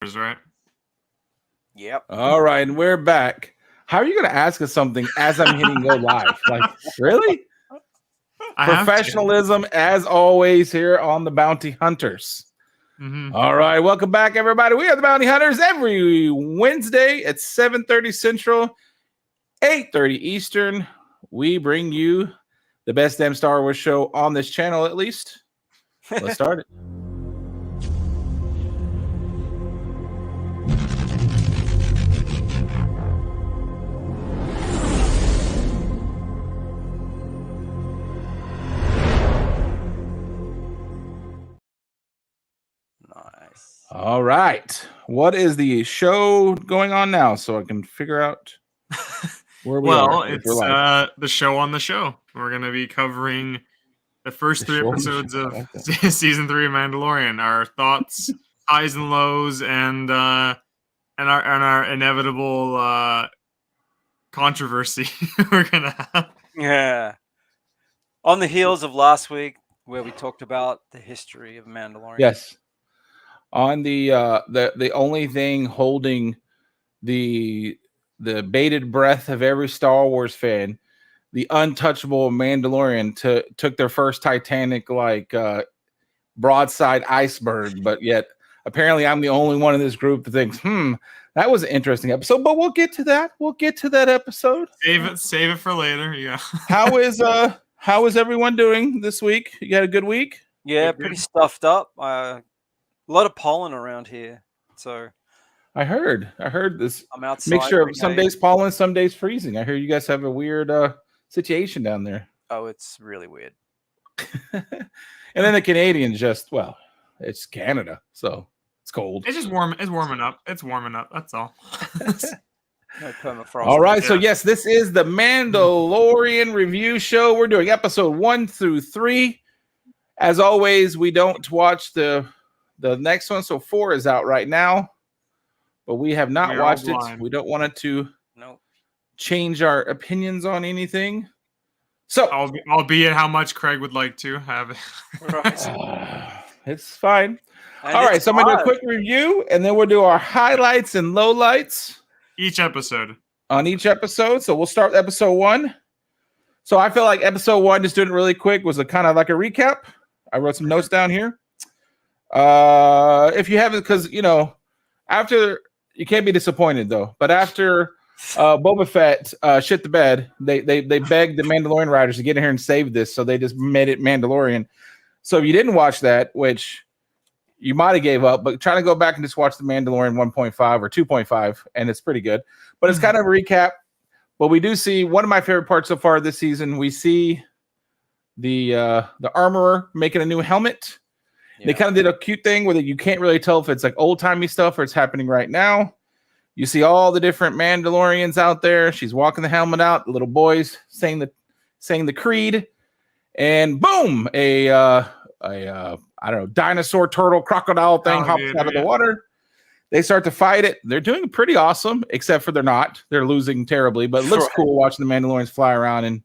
Right? Yep. All right, and we're back. How are you going to ask us something as I'm hitting go live? Like, really? Professionalism, as always, here on the Bounty Hunters. All right, welcome back, everybody. We are the Bounty Hunters every Wednesday at 7:30 Central, 8:30 Eastern. We bring you the best damn Star Wars show on this channel, at least. Let's start it. Nice. All right. What is the show going on now so I can figure out where we are? Well, it's the show on the show. We're going to be covering the first three episodes of season 3 of Mandalorian. Our thoughts, highs and lows, and our inevitable controversy we're going to have. Yeah. On the heels of last week where we talked about the history of Mandalorian. Yes. On the only thing holding the bated breath of every Star Wars fan, the untouchable Mandalorian took their first Titanic broadside iceberg, but yet apparently I'm the only one in this group that thinks, that was an interesting episode. But we'll get to that. We'll get to that episode. Save it for later. Yeah. How is everyone doing this week? You had a good week? Yeah, pretty stuffed up. A lot of pollen around here, so I heard this. I'm outside. Mixture of some days pollen, some days freezing. I hear you guys have a weird situation down there. Oh, it's really weird. And then the Canadians it's Canada, so it's cold. It's just warm. It's warming up. It's warming up. That's all. No permafrost. All right, so yes, this is the Mandalorian review show. We're doing episode 1 through 3. As always, we don't watch the next one, so 4 is out right now, but we have not watched it. We don't want it to change our opinions on anything. So, albeit how much Craig would like to have it. It's fine. And all right, so I'm going to do a quick review, and then we'll do our highlights and lowlights. Each episode. On each episode. So we'll start with episode 1. So I feel like episode 1, just doing it really quick, was kind of like a recap. I wrote some notes down here. If you haven't, because after, you can't be disappointed though, but after Boba Fett shit the bed, they begged the Mandalorian writers to get in here and save this, so they just made it Mandalorian. So if you didn't watch that, which you might have gave up, but try to go back and just watch the Mandalorian 1.5 or 2.5, and it's pretty good. But it's kind of a recap. But we do see one of my favorite parts so far this season. We see the armorer making a new helmet. Yeah. They kind of did a cute thing where you can't really tell if it's like old-timey stuff or it's happening right now. You see all the different Mandalorians out there. She's walking the helmet out. The little boys saying the creed, and boom, I don't know, dinosaur, turtle, crocodile thing hops out of the water. They start to fight it. They're doing pretty awesome, except for they're not. They're losing terribly, but it looks cool watching the Mandalorians fly around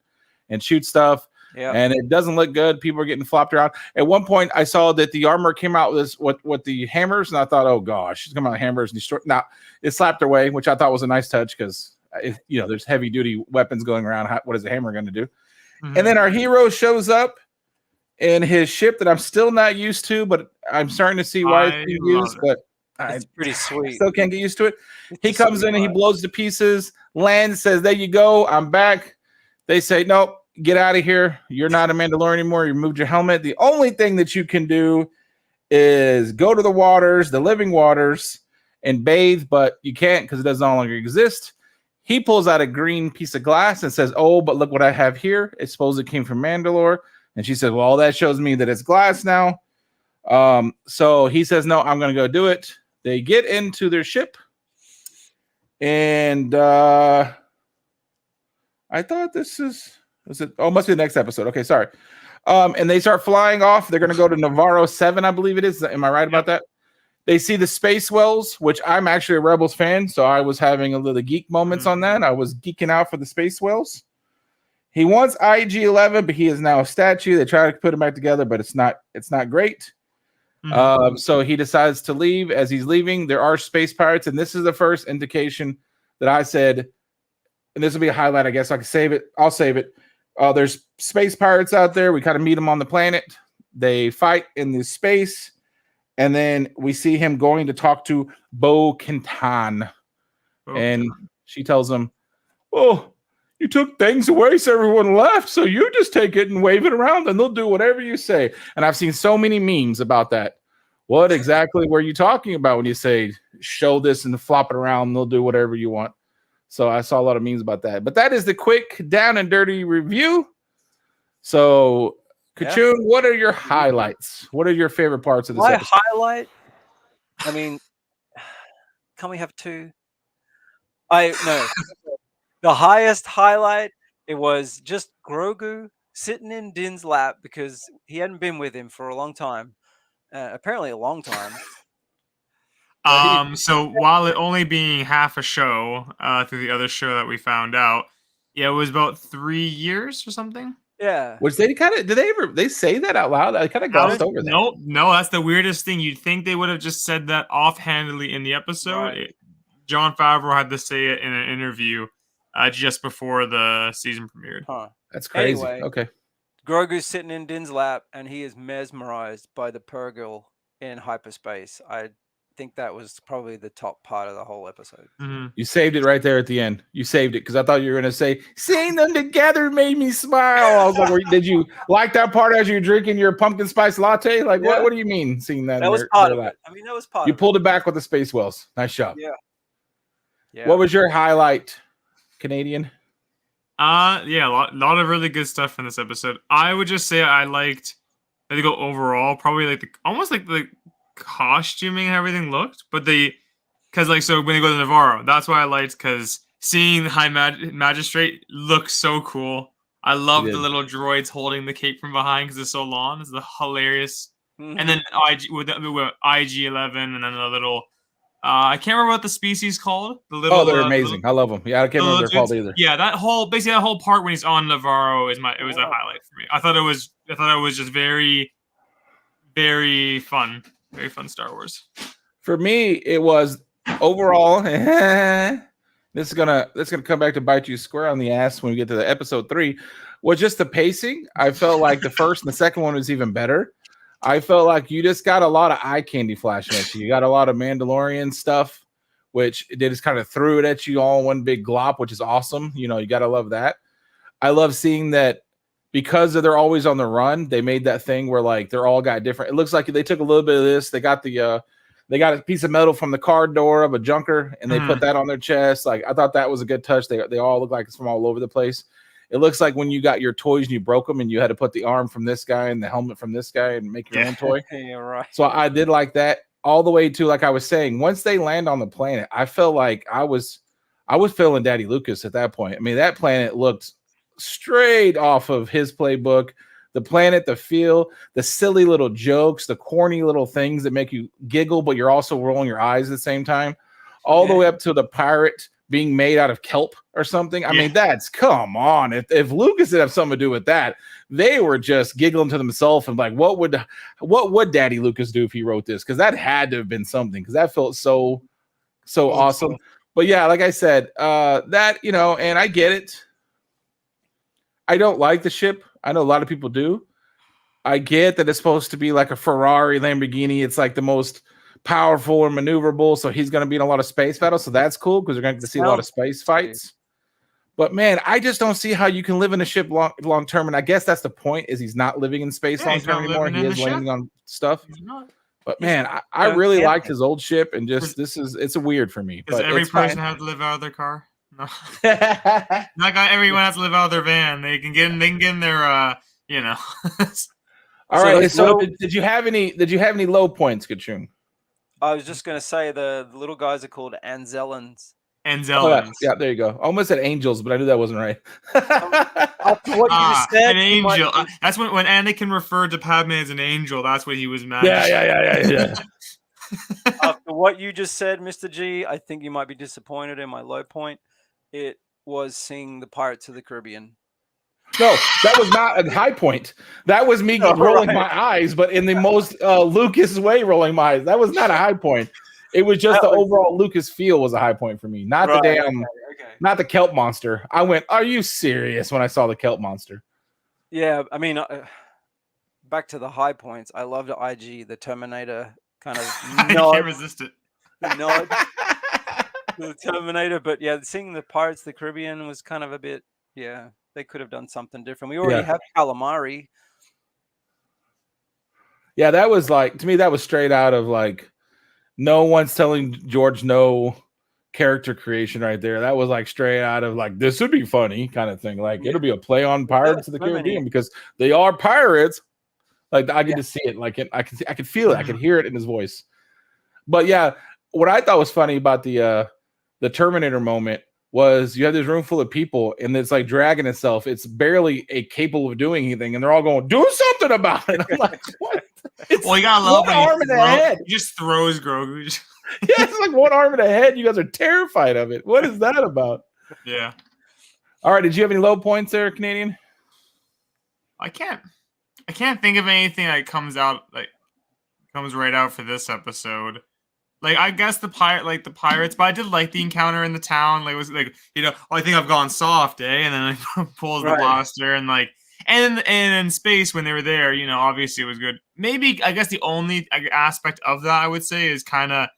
and shoot stuff. Yeah. And it doesn't look good. People are getting flopped around. At one point, I saw that the armor came out with the hammers, and I thought, oh gosh, she's coming out with hammers and destroy. Now it slapped her away, which I thought was a nice touch because there's heavy duty weapons going around. What is the hammer going to do? Mm-hmm. And then our hero shows up in his ship that I'm still not used to, but I'm starting to see why it's being used. But it's pretty sweet. I still can't get used to it. He comes in and he blows to pieces, lands, says, "There you go, I'm back." They say, "Nope, get out of here. You're not a Mandalorian anymore. You removed your helmet. The only thing that you can do is go to the waters, the living waters, and bathe, but you can't because it doesn't no longer exist." He pulls out a green piece of glass and says, "Oh, but look what I have here. It's supposed it came from Mandalore." And she said, "Well, that shows me that it's glass now." So he says, "No, I'm going to go do it." They get into their ship. And I thought was it? Oh, must be the next episode. Okay, sorry. And they start flying off. They're going to go to Navarro 7, I believe it is. Am I right about that? They see the space wells, which I'm actually a Rebels fan, so I was having a little geek moments on that. I was geeking out for the space wells. He wants IG-11, but he is now a statue. They try to put him back together, but it's not great. So he decides to leave. As he's leaving, there are space pirates, and this is the first indication that I said, and this will be a highlight, I guess. I can save it. I'll save it. There's space pirates out there. We kind of meet them on the planet. They fight in this space, and then we see him going to talk to Bo-Katan. And she tells him, "Oh, you took things away, so everyone left. So you just take it and wave it around, and they'll do whatever you say." And I've seen so many memes about that. What exactly were you talking about when you say show this and flop it around, and they'll do whatever you want? So I saw a lot of memes about that. But that is the quick, down and dirty review. So, Kachun, what are your highlights? What are your favorite parts of this episode? My highlight? I mean, can we have two? No. The highest highlight, it was just Grogu sitting in Din's lap because he hadn't been with him for a long time. Apparently a long time. So while it only being half a show through the other show that we found out, it was about 3 years or something. Yeah. Which they kind of, they say that out loud? I kind of glossed over that. No, that's the weirdest thing. You'd think they would have just said that offhandedly in the episode. Right. John Favreau had to say it in an interview just before the season premiered. Huh. That's crazy. Anyway, okay. Grogu's sitting in Din's lap, and he is mesmerized by the Purrgil in hyperspace. I think that was probably the top part of the whole episode. Mm-hmm. You saved it right there at the end. You saved it because I thought you were going to say, seeing them together made me smile. I was like, did you like that part as you're drinking your pumpkin spice latte? Like, what do you mean seeing that? That was part of it. I mean, that was part of it. You pulled it back with the space whales. Nice job. Yeah. What was your highlight, Canadian? A lot of really good stuff in this episode. I would just say I think overall, probably like almost like the costuming and everything looked, but because when they go to Navarro, that's why I liked, because seeing the High Magistrate looks so cool. I love the little droids holding the cape from behind because it's so long. It's the hilarious. Mm-hmm. And then IG-11, and then the little. I can't remember what the species called. The little. They're amazing. I love them. Yeah, I can't remember what they're called either. Yeah, that whole part when he's on Navarro was a highlight for me. I thought it was just very, very fun. Very fun Star Wars. For me, it was overall. This is gonna come back to bite you square on the ass when we get to the episode 3. Was just the pacing. I felt like the first and the second one was even better. I felt like you just got a lot of eye candy flashing at you. You got a lot of Mandalorian stuff, which they just kind of threw it at you all in one big glop, which is awesome. You gotta love that. I love seeing that. Because they're always on the run, they made that thing where like they're all got different. It looks like they took a little bit of this. They got they got a piece of metal from the car door of a junker, and they put that on their chest. Like I thought that was a good touch. They all look like it's from all over the place. It looks like when you got your toys and you broke them, and you had to put the arm from this guy and the helmet from this guy and make your own toy. Yeah, right. So I did like that all the way to, like I was saying, once they land on the planet, I felt like I was feeling Daddy Lucas at that point. I mean, that planet looked straight off of his playbook. The planet, the feel, the silly little jokes, the corny little things that make you giggle, but you're also rolling your eyes at the same time, all the way up to the pirate being made out of kelp or something. I mean, that's, come on. If Lucas did have something to do with that, they were just giggling to themselves and like, what would Daddy Lucas do if he wrote this? Because that had to have been something, because that felt so awesome. Cool. But yeah, like I said, that, and I get it. I don't like the ship. I know a lot of people do. I get that it's supposed to be like a Ferrari, Lamborghini. It's like the most powerful and maneuverable. So he's going to be in a lot of space battles. So that's cool because we're going to see a lot of space fights. But man, I just don't see how you can live in a ship long term. And I guess that's the point, is he's not living in space long term anymore. He is landing on stuff. But man, I really liked his old ship, and just it's a weird for me. Does every person have to live out of their car? No. Everyone has to live out of their van. They can get in their All right. So did you have any low points, Kachung? I was just going to say the little guys are called Anzellans. Anzellans. Yeah, there you go. Almost said angels, but I knew that wasn't right. After what you just said, an angel. That's when Anakin referred to Padme as an angel. That's what he was mad. Yeah. After what you just said, Mr. G, I think you might be disappointed in my low point. It was seeing the Pirates of the Caribbean. No, that was not a high point. That was me rolling my eyes, but in the most Lucas way, rolling my eyes. That was not a high point. It was just the overall Lucas feel was a high point for me, not the damn, not the kelp monster. I went, "Are you serious?" when I saw the kelp monster. Yeah, I mean, back to the high points. I loved IG, the Terminator kind of I can't resist it. nod to the Terminator, but yeah, seeing the Pirates of the Caribbean was kind of a bit, yeah, they could have done something different. We already have calamari. Yeah, that was like, to me, that was straight out of like, no one's telling George no character creation right there. That was like straight out of like, this would be funny kind of thing. Like it'll be a play on Pirates of the Caribbean because they are pirates. Like I get to see it. Like I could feel it. I could hear it in his voice. But yeah, what I thought was funny about the Terminator moment was you have this room full of people and it's like dragging itself. It's barely capable of doing anything, and they're all going, "Do something about it." I'm like, what? It's well, you gotta love one arm in the head. He just throws Grogu. Yeah, it's like one arm in the head. You guys are terrified of it. What is that about? Yeah. All right. Did you have any low points there, Canadian? I can't think of anything that comes right out for this episode. Like I guess the pirates, but I did like the encounter in the town. Like it was like, I think I've gone soft, and then I pulls the blaster and like and in space when they were there, obviously it was good. Maybe I guess the only aspect of that I would say is kind of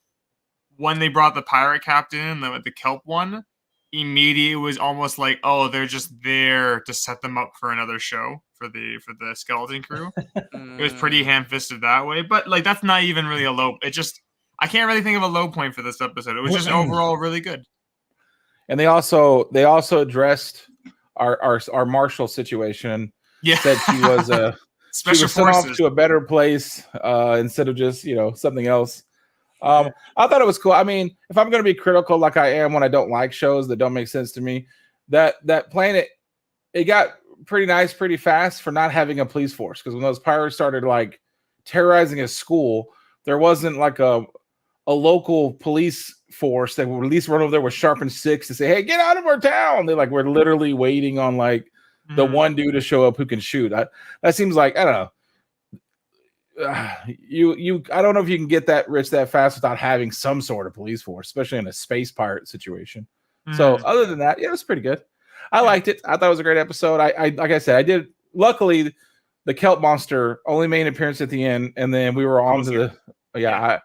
when they brought the pirate captain in, the kelp one. Immediately it was almost like, oh, they're just there to set them up for another show for the skeleton crew. It was pretty ham-fisted that way, but like that's not even really a low. It just I can't really think of a low point for this episode. It was just overall really good. And they also addressed our Marshall situation. Yeah, said she was special sent off to a better place instead of just something else. I thought it was cool. I mean, if I'm going to be critical like I am when I don't like shows that don't make sense to me, that planet, it got pretty nice pretty fast for not having a police force, because when those pirates started like terrorizing a school, there wasn't like a local police force that would at least run over there with sharpened sticks to say, "Hey, get out of our town." They like we're literally waiting on like the one dude to show up who can shoot. That seems like, I don't know. I don't know if you can get that rich that fast without having some sort of police force, especially in a space pirate situation. So other than that, yeah, it was pretty good. I liked it. I thought it was a great episode. I like I said, I did. Luckily, the kelp monster only made an appearance at the end, and then we were on to the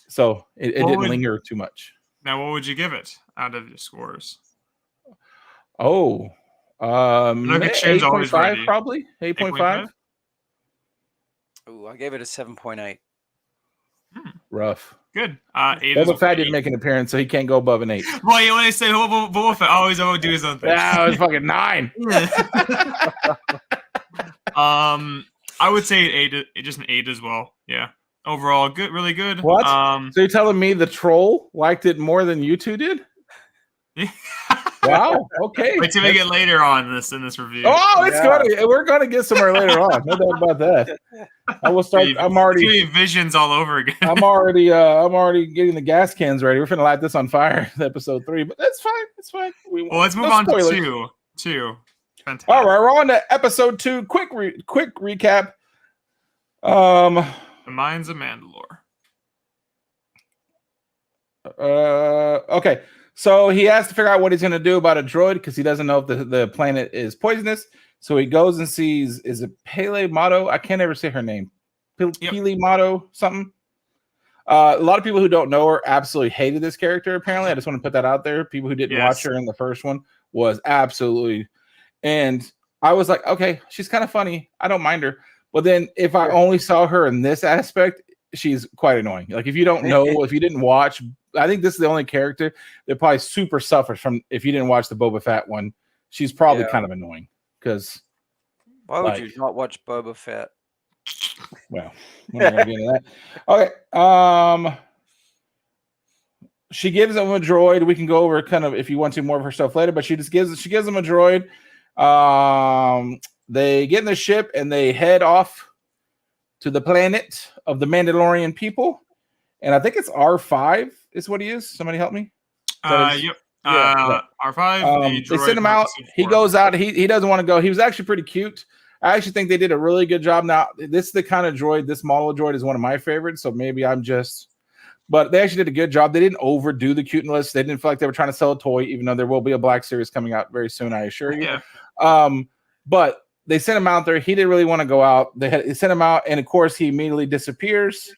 so it didn't linger too much. Now, what would you give it out of your scores? Oh, 8.5 probably. 8.5. Oh, I gave it a 7.8. Rough. Good. 8. Boba Fett didn't make an appearance, so he can't go above an 8. Well, when I say Boba Fett, always do his own thing. Yeah, it was fucking 9. I would say 8, just an 8 as well. Yeah. Overall, good, really good. What? So you're telling me the troll liked it more than you two did? Wow. Okay. Wait till we get later on in this review. Oh, we're gonna get somewhere later on. No doubt about that. I will start. I'm already visions all over again. I'm already getting the gas cans ready. We're gonna light this on fire. Episode 3, but that's fine. It's fine. Well, let's move on to 2. Fantastic. All right, we're on to episode 2. Quick recap. The Mines of Mandalore. Okay. So he has to figure out what he's going to do about a droid because he doesn't know if the planet is poisonous. So he goes and sees, is it Pele Mato? I can't ever say her name. Pele Mato something. A lot of people who don't know her absolutely hated this character, apparently. I just want to put that out there. People who didn't watch her in the first one was absolutely. And I was like, okay, she's kind of funny. I don't mind her. But then if I only saw her in this aspect, she's quite annoying. Like if you don't know, if you didn't watch, I think this is the only character that probably super suffers from. If you didn't watch the Boba Fett one, she's probably kind of annoying. Because why would you not watch Boba Fett? Well, we're not gonna get into that. Okay. She gives him a droid. We can go over kind of if you want to more of her stuff later, but she gives him a droid. They get in the ship and they head off to the planet of the Mandalorian people. And I think it's R5 is what he is. Somebody help me. Yep. R5. The They send droid him from out. episode He 4. goes out. He doesn't want to go. He was actually pretty cute. I actually think they did a really good job. Now, this is the kind of droid. This model of droid is one of my favorites. So maybe I'm just. But they actually did a good job. They didn't overdo the cuteness. They didn't feel like they were trying to sell a toy, even though there will be a Black Series coming out very soon, I assure you. Yeah. But they sent him out there. He didn't really want to go out. They sent him out, and of course, he immediately disappears.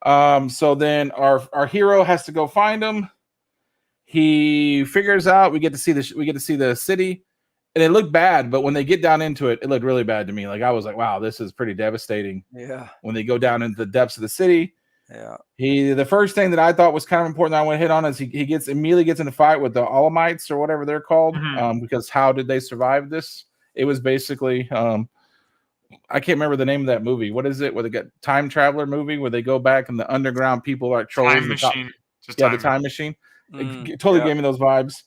So then our hero has to go find him. He figures out. We get to see the city, and it looked bad. But when they get down into it, it looked really bad to me. Like I was like, wow, this is pretty devastating. Yeah. When they go down into the depths of the city. Yeah. The first thing that I thought was kind of important that I want to hit on is he immediately gets in a fight with the Alamites or whatever they're called. Because how did they survive this? It was basically I can't remember the name of that movie. What is it? Where they get time traveler movie where they go back and the underground people are trolls. Time Machine. The Time Machine. It totally gave me those vibes.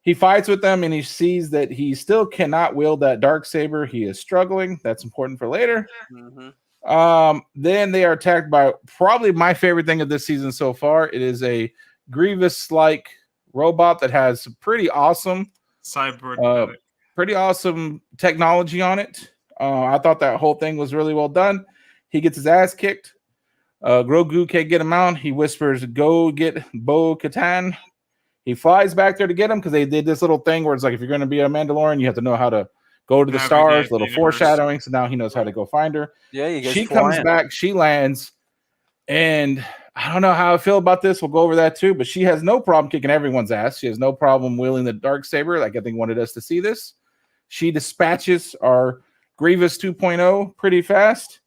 He fights with them and he sees that he still cannot wield that dark saber. He is struggling. That's important for later. Then they are attacked by probably my favorite thing of this season so far. It is a Grievous-like robot that has pretty awesome cyborg, pretty awesome technology on it. I thought that whole thing was really well done. He gets his ass kicked. Grogu can't get him out. He whispers, "Go get Bo-Katan." He flies back there to get him because they did this little thing where it's like if you're going to be a Mandalorian, you have to know how to go to the stars. Little foreshadowing. So now he knows how to go find her. Yeah, she comes back. She lands, and I don't know how I feel about this. We'll go over that too. But she has no problem kicking everyone's ass. She has no problem wielding the dark saber. Like I think wanted us to see this. She dispatches our Grievous 2.0 pretty fast.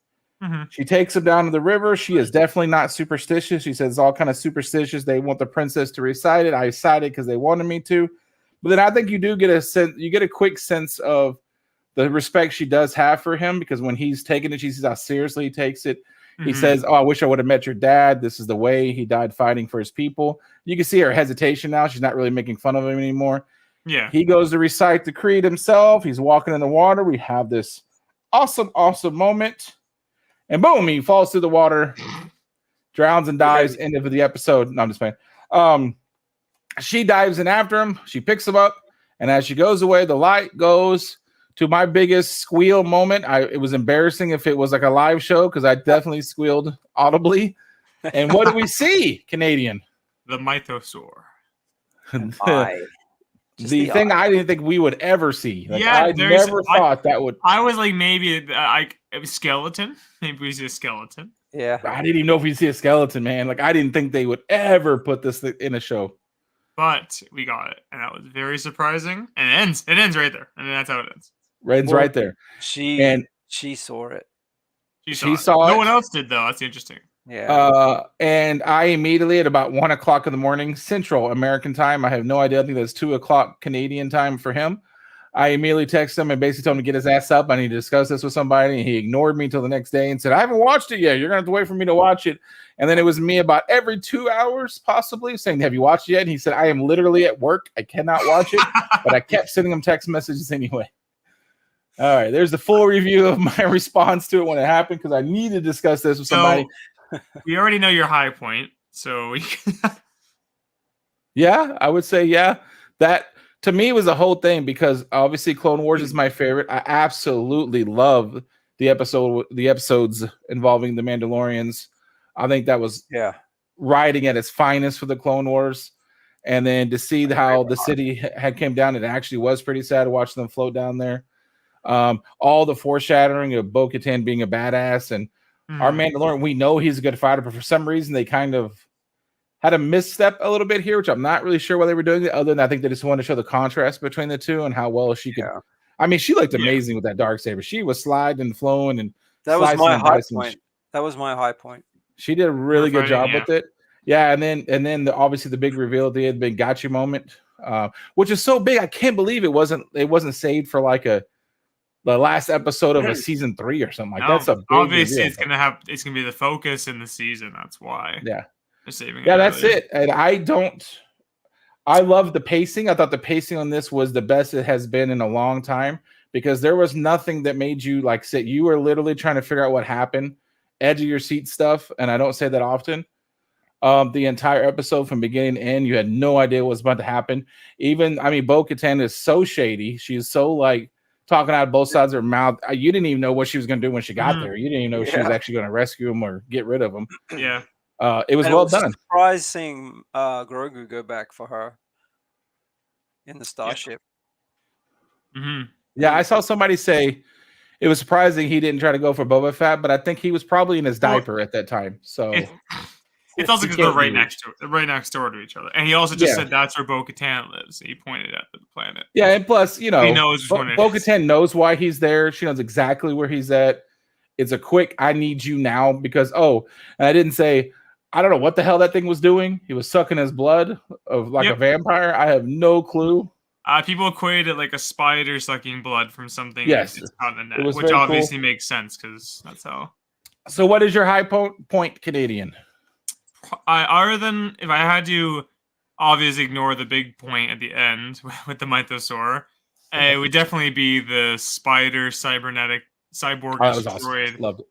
She takes him down to the river. She is definitely not superstitious. She says it's all kind of superstitious. They want the princess to recite it. I recited because they wanted me to. But then I think you do get a sense. You get a quick sense of the respect she does have for him because when he's taking it, she sees how seriously he takes it. He says, "Oh, I wish I would have met your dad. This is the way he died fighting for his people." You can see her hesitation now. She's not really making fun of him anymore. Yeah. He goes to recite the creed himself. He's walking in the water. We have this awesome moment. And boom, he falls through the water, drowns and dies. End of the episode. No, I'm just playing. She dives in after him. She picks him up. And as she goes away, the light goes to my biggest squeal moment. It was embarrassing if it was like a live show because I definitely squealed audibly. And what do we see, Canadian? The Mythosaur. The thing I didn't think we would ever see. Like, yeah, I never thought that would. I was like, maybe a skeleton. Maybe we see a skeleton. Yeah. I didn't even know if we'd see a skeleton, man. Like, I didn't think they would ever put this in a show. But we got it, and that was very surprising. And it ends right there, and that's how it ends. Ends right there. She saw it. She saw it. No one else did, though. That's interesting. Yeah. And I immediately at about 1 o'clock in the morning, Central American time. I have no idea. I think that's 2 o'clock Canadian time for him. I immediately texted him and basically told him to get his ass up. I need to discuss this with somebody. And he ignored me until the next day and said, "I haven't watched it yet. You're going to have to wait for me to watch it." And then it was me about every 2 hours, possibly, saying, "Have you watched it yet?" And he said, "I am literally at work. I cannot watch it." But I kept sending him text messages anyway. All right. There's the full review of my response to it when it happened because I need to discuss this with somebody. We already know your high point. So yeah, I would say, yeah. That to me was a whole thing because obviously Clone Wars is my favorite. I absolutely love the episodes involving the Mandalorians. I think that was writing at its finest for the Clone Wars. And then to see how the city had came down, it actually was pretty sad to watch them float down there. All the foreshadowing of Bo-Katan being a badass and our Mandalorian, we know he's a good fighter, but for some reason they kind of had a misstep a little bit here, which I'm not really sure why they were doing it, other than I think they just wanted to show the contrast between the two and how well she could. I mean, she looked amazing with that darksaber. She was sliding and flowing, and that was my high point. That was my high point. She did a really good job with it. Yeah, and then obviously the big reveal at the end, the big gotcha moment, which is so big. I can't believe it wasn't saved for like the last episode of a season 3 or something like that's a big obviously reveal. it's gonna be the focus in the season. That's why. Yeah. They're saving that's it. And I love the pacing. I thought the pacing on this was the best it has been in a long time because there was nothing that made you like sit. You were literally trying to figure out what happened, edge of your seat stuff. And I don't say that often. the entire episode from beginning to end. You had no idea what was about to happen. Even, I mean, Bo-Katan is so shady. She's so like talking out of both sides of her mouth. You didn't even know what she was going to do when she got there. You didn't even know she was actually going to rescue him or get rid of him. Yeah. It was well done. Surprised seeing Grogu go back for her in the starship. Yeah, I saw somebody say it was surprising he didn't try to go for Boba Fett, but I think he was probably in his diaper at that time. So it's also because they're right next door to each other, and he also just said that's where Bo-Katan lives. He pointed at the planet. Yeah, and plus, you know, he knows Bo-Katan knows why he's there. She knows exactly where he's at. It's a quick, I need you now because and I didn't say. I don't know what the hell that thing was doing. He was sucking his blood of like a vampire. I have no clue. People equated it like a spider sucking blood from something. Yes, it's caught in the net, which obviously makes sense because that's how. So, what is your high point, Canadian? Other than if I had to obviously ignore the big point at the end with the Mythosaur, it would definitely be the spider cybernetic cyborg destroyed. Awesome. Loved it.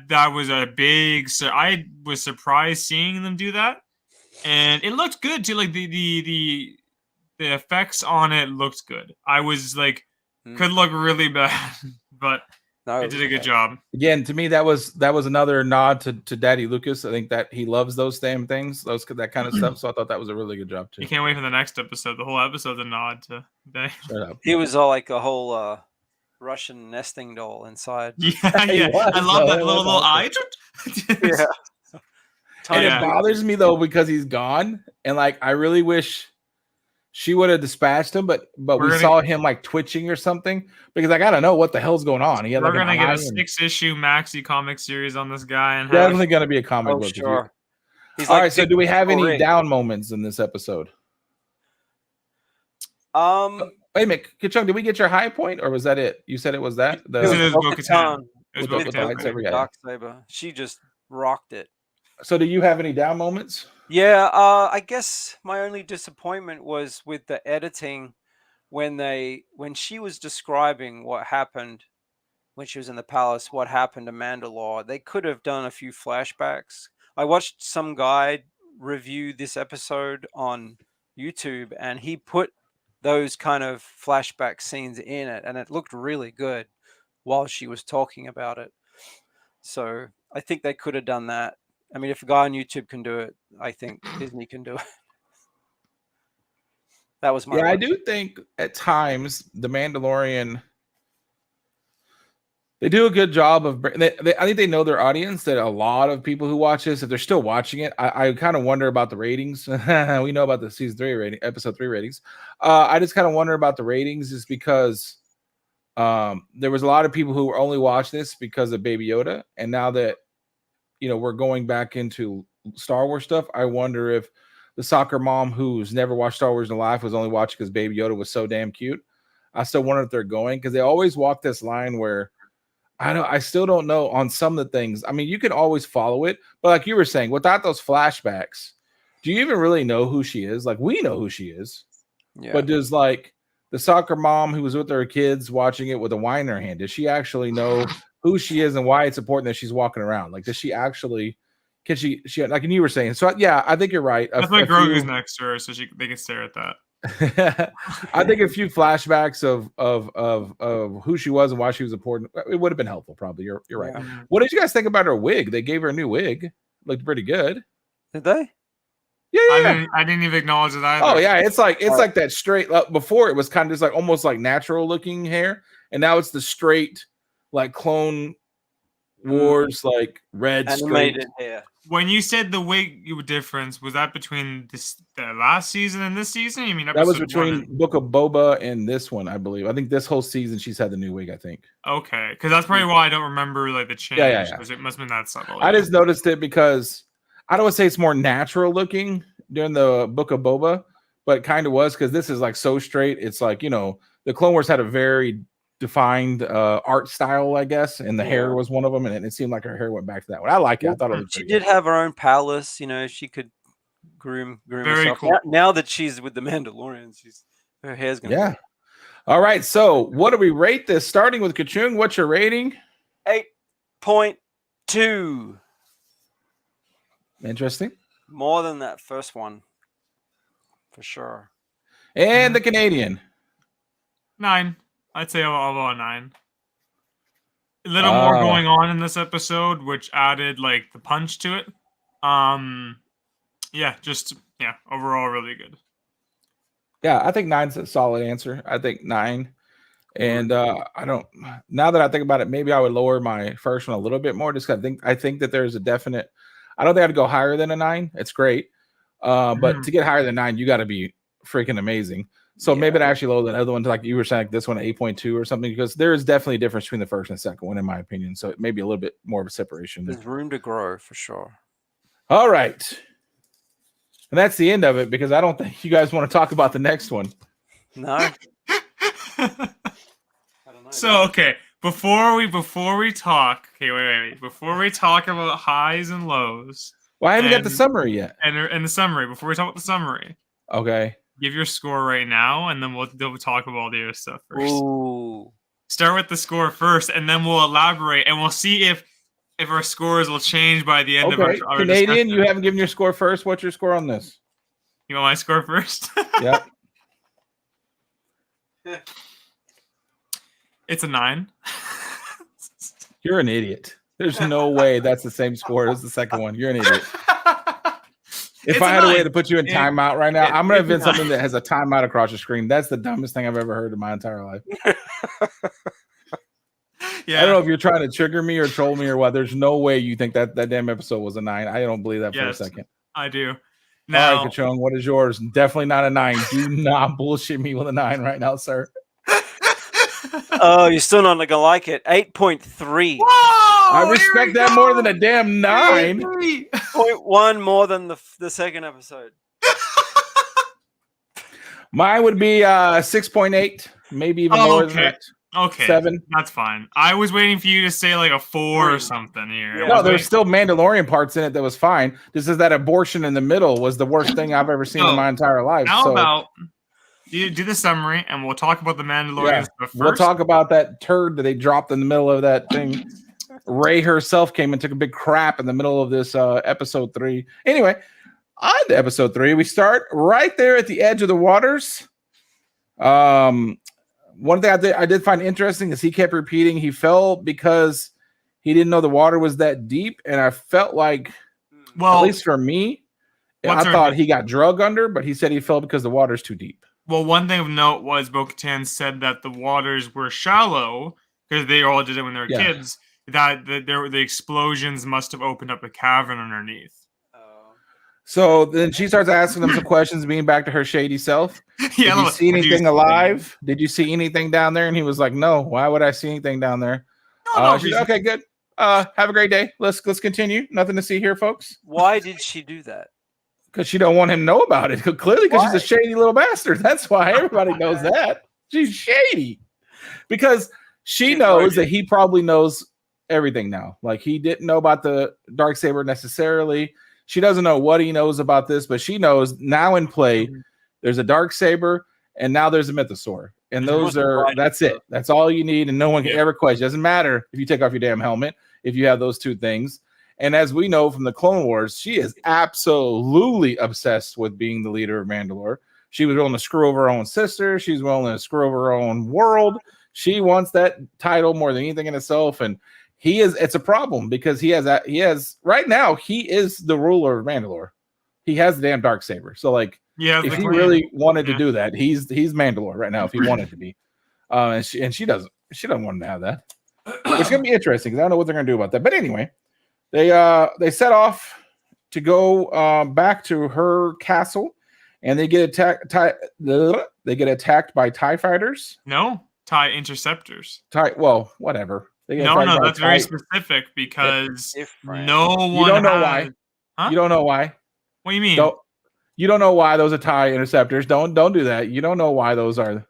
That was a big. So I was surprised seeing them do that, and it looked good too. Like the effects on it looked good. I was like, could look really bad, but it did a good job. Again, to me, that was another nod to Daddy Lucas. I think that he loves those damn things, that kind of stuff. So I thought that was a really good job too. You can't wait for the next episode. The whole episode's a nod to Daddy. Shut up. He was like a whole Russian nesting doll inside. Yeah. I love that little eye. Yeah. And it bothers me though because he's gone, and like I really wish she would have dispatched him, but we saw him like twitching or something because I gotta know what the hell's going on. He had, we're gonna get a 6-issue maxi comic series on this guy, and definitely gonna be a comic book. Sure. All right. So, do we have any down moments in this episode? Wait a minute, Kachung, did we get your high point, or was that it? You said it was that. It was Bo-Katan. Dark Saber. She just rocked it. So, do you have any down moments? Yeah, I guess my only disappointment was with the editing when she was describing what happened when she was in the palace, what happened to Mandalor. They could have done a few flashbacks. I watched some guy review this episode on YouTube, and he put those kind of flashback scenes in it, and it looked really good while she was talking about it. So I think they could have done that. I mean, if a guy on YouTube can do it, I think Disney can do it. That was my I do think at times the Mandalorian, they do a good job of. I think they know their audience. That a lot of people who watch this, if they're still watching it, I kind of wonder about the ratings. We know about the season 3 rating, episode 3 ratings. I just kind of wonder about the ratings, just because there was a lot of people who were only watching this because of Baby Yoda, and now that we're going back into Star Wars stuff, I wonder if the soccer mom who's never watched Star Wars in her life was only watching because Baby Yoda was so damn cute. I still wonder if they're going, because they always walk this line where I still don't know on some of the things. I mean, you can always follow it, but like you were saying, without those flashbacks, do you even really know who she is? Like, we know who she is, but does like the soccer mom who was with her kids watching it with a wine in her hand, does she actually know who she is and why it's important that she's walking around? Like, does she actually? Can she like, and you were saying, so yeah, I think you're right. That's why Grogu's next to her, so they can stare at that. I think a few flashbacks of who she was and why she was important, it would have been helpful. Probably, you're right. Yeah. What did you guys think about her wig? They gave her a new wig. Looked pretty good. Did they? Yeah. I didn't even acknowledge it either. Oh yeah, it's like that straight. Before it was kind of just like almost like natural looking hair, and now it's the straight like Clone Wars like red animated straight hair. When you said the wig difference, was that between the last season and this season? You mean that was between Book of Boba and this one, I believe. I think this whole season she's had the new wig, I think. Okay, because that's probably why I don't remember like the change. Yeah. Because it must have been that subtle. I just noticed it because I don't want to say it's more natural looking during the Book of Boba, but it kind of was, because this is like so straight. It's like, the Clone Wars had a very defined art style, I guess, and the hair was one of them, and it seemed like her hair went back to that one. I like it. I thought it looked she did have her own palace. She could groom very herself. cool. Now that she's with the Mandalorian, her hair's gonna All right, so what do we rate this? Starting with Kachung, what's your rating? 8.2. Interesting. More than that first one, for sure. And the Canadian. 9. I'd say I'll go a 9. A little more going on in this episode, which added like the punch to it. Yeah, overall really good. Yeah, I think 9's a solid answer. I think 9. And I don't. Now that I think about it, maybe I would lower my first one a little bit more. Just I think that there's a definite. I don't think I'd go higher than a 9. It's great, but to get higher than 9, you got to be freaking amazing. So maybe I'd actually lower the other one to, like you were saying, like this one 8.2 or something, because there is definitely a difference between the first and the second one, in my opinion. So it may be a little bit more of a separation. There's room to grow for sure. All right, and that's the end of it, because I don't think you guys want to talk about the next one. No. So okay, before we talk, wait. Before we talk about highs and lows, well, I haven't got the summary yet. And the summary. Before we talk about the summary, okay, give your score right now, and then we'll talk about all the other stuff first. Ooh. Start with the score first, and then we'll elaborate, and we'll see if our scores will change by the end of our Canadian. discussion. You haven't given your score first. What's your score on this? You want my score first? Yep. It's a 9. You're an idiot. There's no way that's the same score as the second one. You're an idiot. If I had a way to put you in timeout right now, I'm going to invent something that has a timeout across your screen. That's the dumbest thing I've ever heard in my entire life. Yeah. I don't know if you're trying to trigger me or troll me or what. There's no way you think that damn episode was a 9. I don't believe that for a second. I do. Now, all right, Kachong, what is yours? Definitely not a 9. Do not bullshit me with a 9 right now, sir. Oh, you're still not gonna like it. 8.3. I respect that more than a damn 9. 0.1 more than the second episode. Mine would be 6.8, maybe even more than that. Okay, 7. That's fine. I was waiting for you to say like a 4 or something here. Yeah. No, there's still Mandalorian parts in it that was fine. This is that abortion in the middle was the worst thing I've ever seen in my entire life. How about you do the summary, and we'll talk about the Mandalorian stuff first. We'll talk about that turd that they dropped in the middle of that thing. Rey herself came and took a big crap in the middle of this episode 3. Anyway, on to episode 3, we start right there at the edge of the waters. One thing I did find interesting is he kept repeating he fell because he didn't know the water was that deep, and I felt like, at least for me, I thought he got drug under, but he said he fell because the water's too deep. Well, one thing of note was Bo-Katan said that the waters were shallow because they all did it when they were kids. That the explosions must have opened up a cavern underneath. So then she starts asking him some questions, being back to her shady self. Yeah, did you see anything alive? Did you see anything down there? And he was like, "No. Why would I see anything down there?" She's okay, good. Have a great day. Let's continue. Nothing to see here, folks. Why did she do that? Because she don't want him to know about it. Clearly, because she's a shady little bastard. That's why everybody knows that. She's shady. Because she knows that he probably knows everything now. Like, he didn't know about the Darksaber necessarily. She doesn't know what he knows about this, but she knows now in play, there's a Darksaber, and now there's a Mythosaur. And that's it. That's all you need, and no one can ever question. It doesn't matter if you take off your damn helmet, if you have those two things. And as we know from the Clone Wars, she is absolutely obsessed with being the leader of Mandalore. She was willing to screw over her own sister. She's willing to screw over her own world. She wants that title more than anything in itself. And it's a problem because he has right now, he is the ruler of Mandalore. He has the damn Darksaber. So like, if he really wanted to do that, he's Mandalore right now if he wanted to be. And she doesn't want him to have that. It's going to be interesting because I don't know what they're going to do about that. But anyway, they set off to go back to her castle, and they get attacked. They get attacked by TIE fighters. No, TIE interceptors. Well, whatever. No, that's very specific because no one. You don't know why. Huh? You don't know why. What do you mean? You don't know why those are TIE interceptors. Don't do that. You don't know why those are.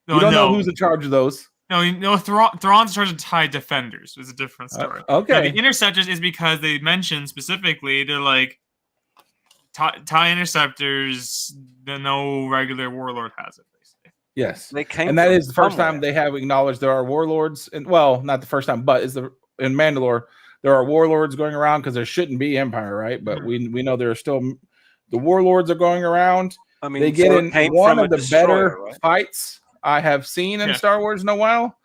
You don't know who's in charge of those. No, Thrawn's in charge of TIE defenders. It's a different story. Okay. Now, the interceptors is because they mentioned specifically they're like TIE interceptors that no regular warlord has it, basically. Yes. And that is the first time they have acknowledged there are warlords, and well, not the first time, but in Mandalore. there are warlords going around because there shouldn't be Empire, right? But we know there are still the warlords are going around. I mean, They get so in it came one from of a the destroyer, better right? fights I have seen in Yeah. Star Wars in a while.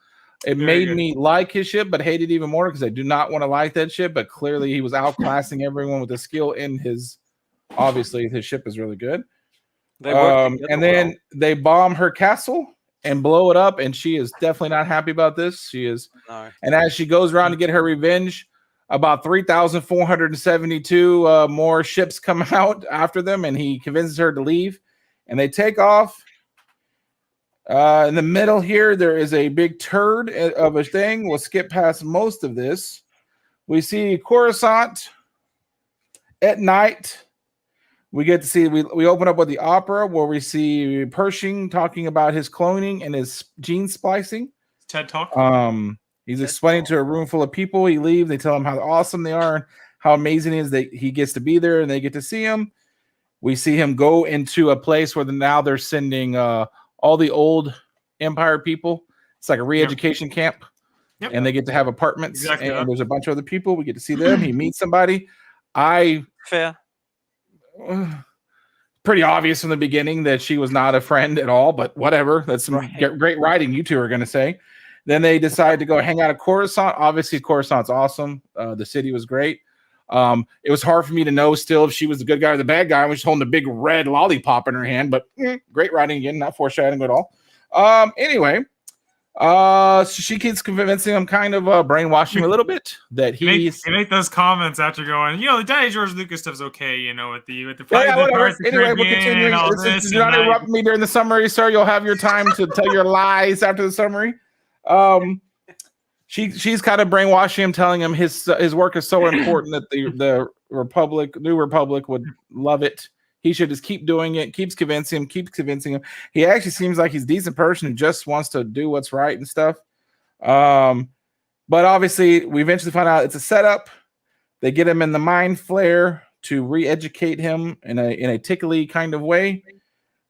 It Very made good. me like his ship, but hate it even more because I do not want to like that ship. But clearly, he was outclassing everyone with the skill in his. Obviously, his ship is really good. They work together And then well. they bomb her castle and blow it up, and she is definitely not happy about this. She is, No. and as she goes around to get her revenge, about 3,472 more ships come out after them, and he convinces her to leave, and they take off. In the middle here, there is a big turd of a thing. We'll skip past most of this. We see Coruscant at night. We get to see, we open up with the opera where we see Pershing talking about his cloning and his gene splicing. TED Talk. He's explaining to a room full of people. He leaves. They tell him how awesome they are and how amazing it is that he gets to be there and they get to see him. We see him go into a place where now they're sending all the old Empire people. It's like a re-education camp. Yep. And they get to have apartments. Exactly And that. there's a bunch of other people. We get to see them. He meets somebody. Fair. Pretty obvious from the beginning that she was not a friend at all, but whatever. That's some great writing you two are going to say. Then they decide to go hang out at Coruscant. Obviously, Coruscant's awesome. The city was great. It was hard for me to know still if she was the good guy or the bad guy. She's holding a big red lollipop in her hand, but great writing again, not foreshadowing at all. Anyway, so she keeps convincing him, kind of brainwashing him a little bit that He make those comments after going, the Daddy George Lucas stuff's okay, with the whatever. Anyway, we're continuing. Do not interrupt me during the summary, sir. You'll have your time to tell your lies after the summary. She's kind of brainwashing him, telling him his work is so important that the New Republic would love it. He should just keep doing it, keeps convincing him. He actually seems like he's a decent person who just wants to do what's right and stuff. But obviously, we eventually find out it's a setup. They get him in the mind flare to re-educate him in a tickly kind of way.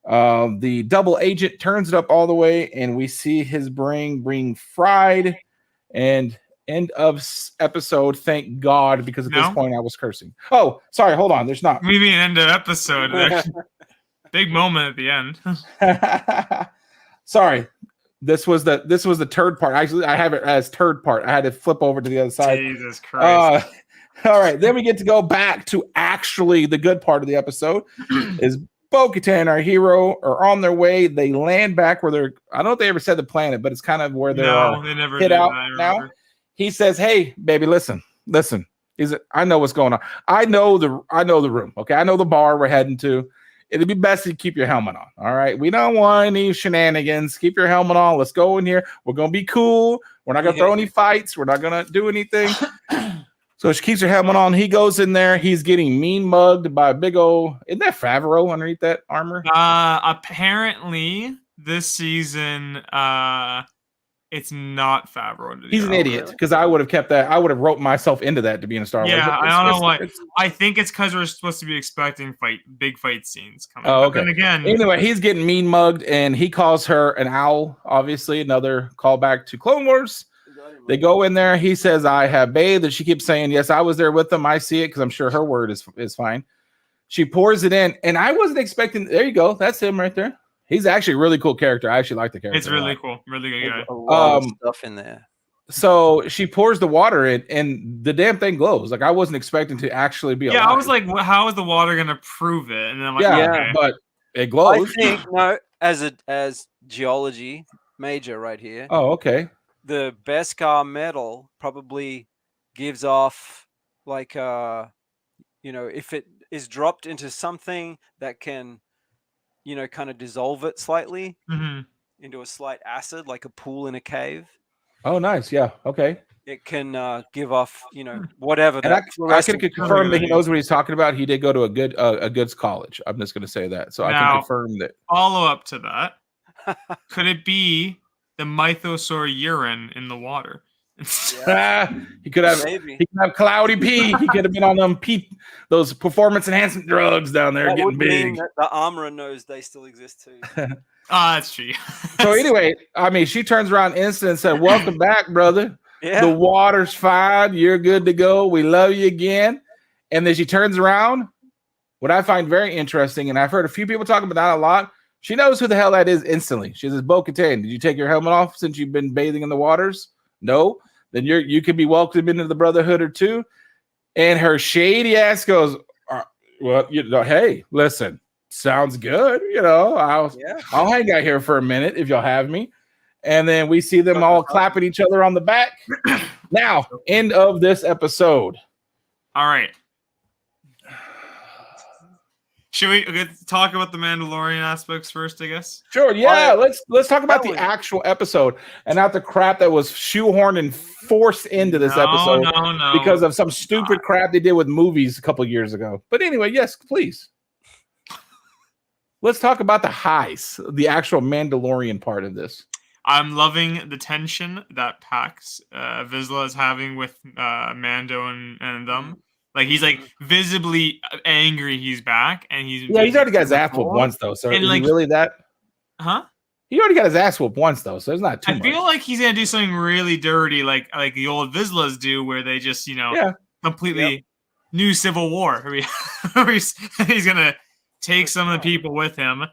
The double agent turns it up all the way, and we see his brain being fried. And end of episode. Thank God, because at this point I was cursing. Oh, sorry. Hold on. There's not. We mean end of episode. Big moment at the end. Sorry. This was the turd part. Actually, I have it as turd part. I had to flip over to the other side. Jesus Christ. All right. Then we get to go back to actually the good part of the episode. Is Bo-Katan, our hero, are on their way. They land back where they're. I don't know if they ever said the planet, but it's kind of where they're they never hit did, out now. He says, "Hey, baby, listen. I know what's going on. I know the room. Okay, I know the bar we're heading to. It'd be best to keep your helmet on. All right, we don't want any shenanigans. Keep your helmet on. Let's go in here. We're gonna be cool. We're not gonna throw any fights. We're not gonna do anything." So she keeps her helmet on. He goes in there. He's getting mean mugged by a big old. Isn't that Favreau underneath that armor? Apparently this season, it's not Favreau. He's an idiot because I would have kept that. I would have wrote myself into that to be in a Star Wars. Yeah, I don't know what. I think it's because we're supposed to be expecting big fight scenes coming. Oh, okay. But then again, anyway, he's getting mean mugged, and he calls her an owl. Obviously, another callback to Clone Wars. They go in there. He says, "I have bathed," and she keeps saying, "Yes, I was there with them. I see it," because I'm sure her word is fine. She pours it in, and I wasn't expecting. There you go. That's him right there. He's actually a really cool character. I actually like the character. It's really cool. Really good guy. A lot of stuff in there. So she pours the water in, and the damn thing glows. Like I wasn't expecting to actually be alive. I was like, how is the water gonna prove it? And then I'm like, okay. But it glows. I think as geology major right here. Oh, okay. The Beskar metal probably gives off like if it is dropped into something that can kind of dissolve it slightly into a slight acid, like a pool in a cave. Oh, nice. Yeah. Okay. It can give off whatever. And I can confirm that he knows what he's talking about. He did go to a goods college. I'm just going to say that, so I can confirm that. Follow up to that. Could it be the mythosaur urine in the water? He could have cloudy pee. He could have been on them those performance enhancement drugs down there that getting big. Mean that the armorer knows they still exist too. That's true. So anyway, I mean, she turns around instant and said, "Welcome back, brother." Yeah. The water's fine. You're good to go. We love you again. And then she turns around. What I find very interesting, and I've heard a few people talk about that a lot, she knows who the hell that is instantly. She says, Bo-Katan, did you take your helmet off since you've been bathing in the waters? No. Then you could be welcomed into the Brotherhood or two. And her shady ass goes, well, hey, listen, sounds good. I'll hang out here for a minute if y'all have me. And then we see them all clapping each other on the back. Now, end of this episode. All right. Should we talk about the Mandalorian aspects first, I guess? Sure, yeah. Let's talk about the actual episode and not the crap that was shoehorned and forced into this episode because of some stupid crap they did with movies a couple years ago. But anyway, yes, please. Let's talk about the highs, the actual Mandalorian part of this. I'm loving the tension that Pax Vizsla is having with Mando and them. Like, he's like visibly angry he's back, and he's already got his ass whooped once though. So is he really that? Huh? He already got his ass whooped once though, so it's not too much. I feel like he's gonna do something really dirty, like the old Vizslas do, where they just completely new civil war. He's gonna take some of the people with him,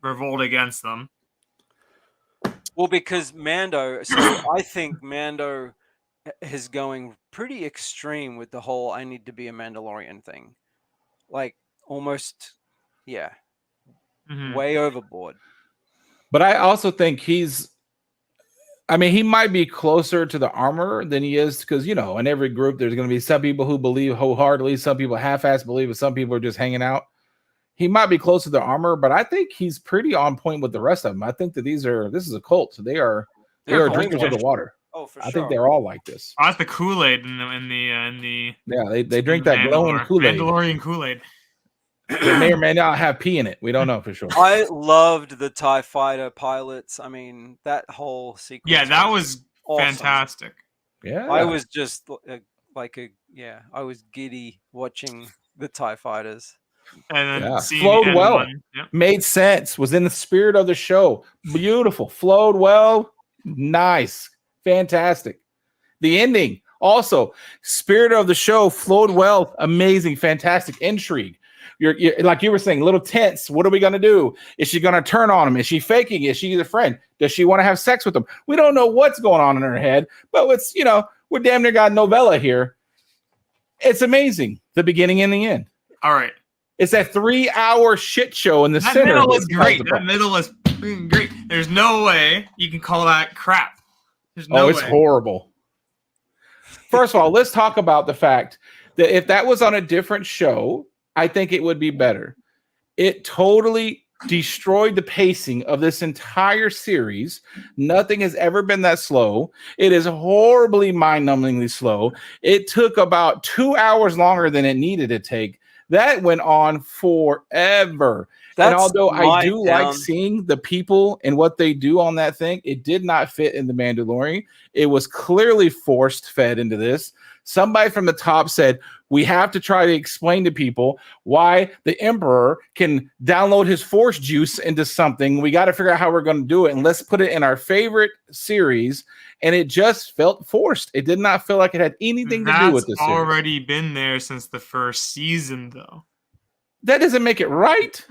revolt against them. Well, because Mando, so I think Mando is going pretty extreme with the whole I need to be a Mandalorian thing. Like, almost, way overboard. But I also think he might be closer to the armor than he is because, in every group, there's going to be some people who believe wholeheartedly, some people half-ass believe, and some people are just hanging out. He might be close to the armor, but I think he's pretty on point with the rest of them. I think that this is a cult. So they are drinkers of the water. Oh, for sure. I think they're all like this. I like the Kool-Aid in the they drink that glowing Kool-Aid. Mandalorian Kool-Aid. They may or may not have pee in it. We don't know for sure. I loved the TIE fighter pilots. I mean, that whole sequence. Yeah, that was awesome. Fantastic. Yeah, I was just I was giddy watching the TIE fighters. And then flowed well. Yep. Made sense. Was in the spirit of the show. Beautiful. Flowed well. Nice. Fantastic. The ending also spirit of the show flowed well. Amazing. Fantastic. Intrigue. You're like you were saying, a little tense. What are we gonna do? Is she gonna turn on him? Is she faking? Is she a friend? Does she want to have sex with him? We don't know what's going on in her head, but it's we're damn near got novella here. It's amazing. The beginning and the end. All right. It's that 3-hour shit show in the center. That middle is great. That middle is great. There's no way you can call that crap. There's no way. It's horrible. First of all, let's talk about the fact that if that was on a different show, I think it would be better. It totally destroyed the pacing of this entire series. Nothing has ever been that slow. It is horribly mind-numbingly slow. It took about 2 hours longer than it needed to take. That went on forever. And although I do like seeing the people and what they do on that thing, it did not fit in The Mandalorian. It was clearly fed into this. Somebody from the top said, we have to try to explain to people why the Emperor can download his Force juice into something. We got to figure out how we're going to do it. And let's put it in our favorite series. And it just felt forced. It did not feel like it had anything to do with this. That's already been there since the first season, though. That doesn't make it right.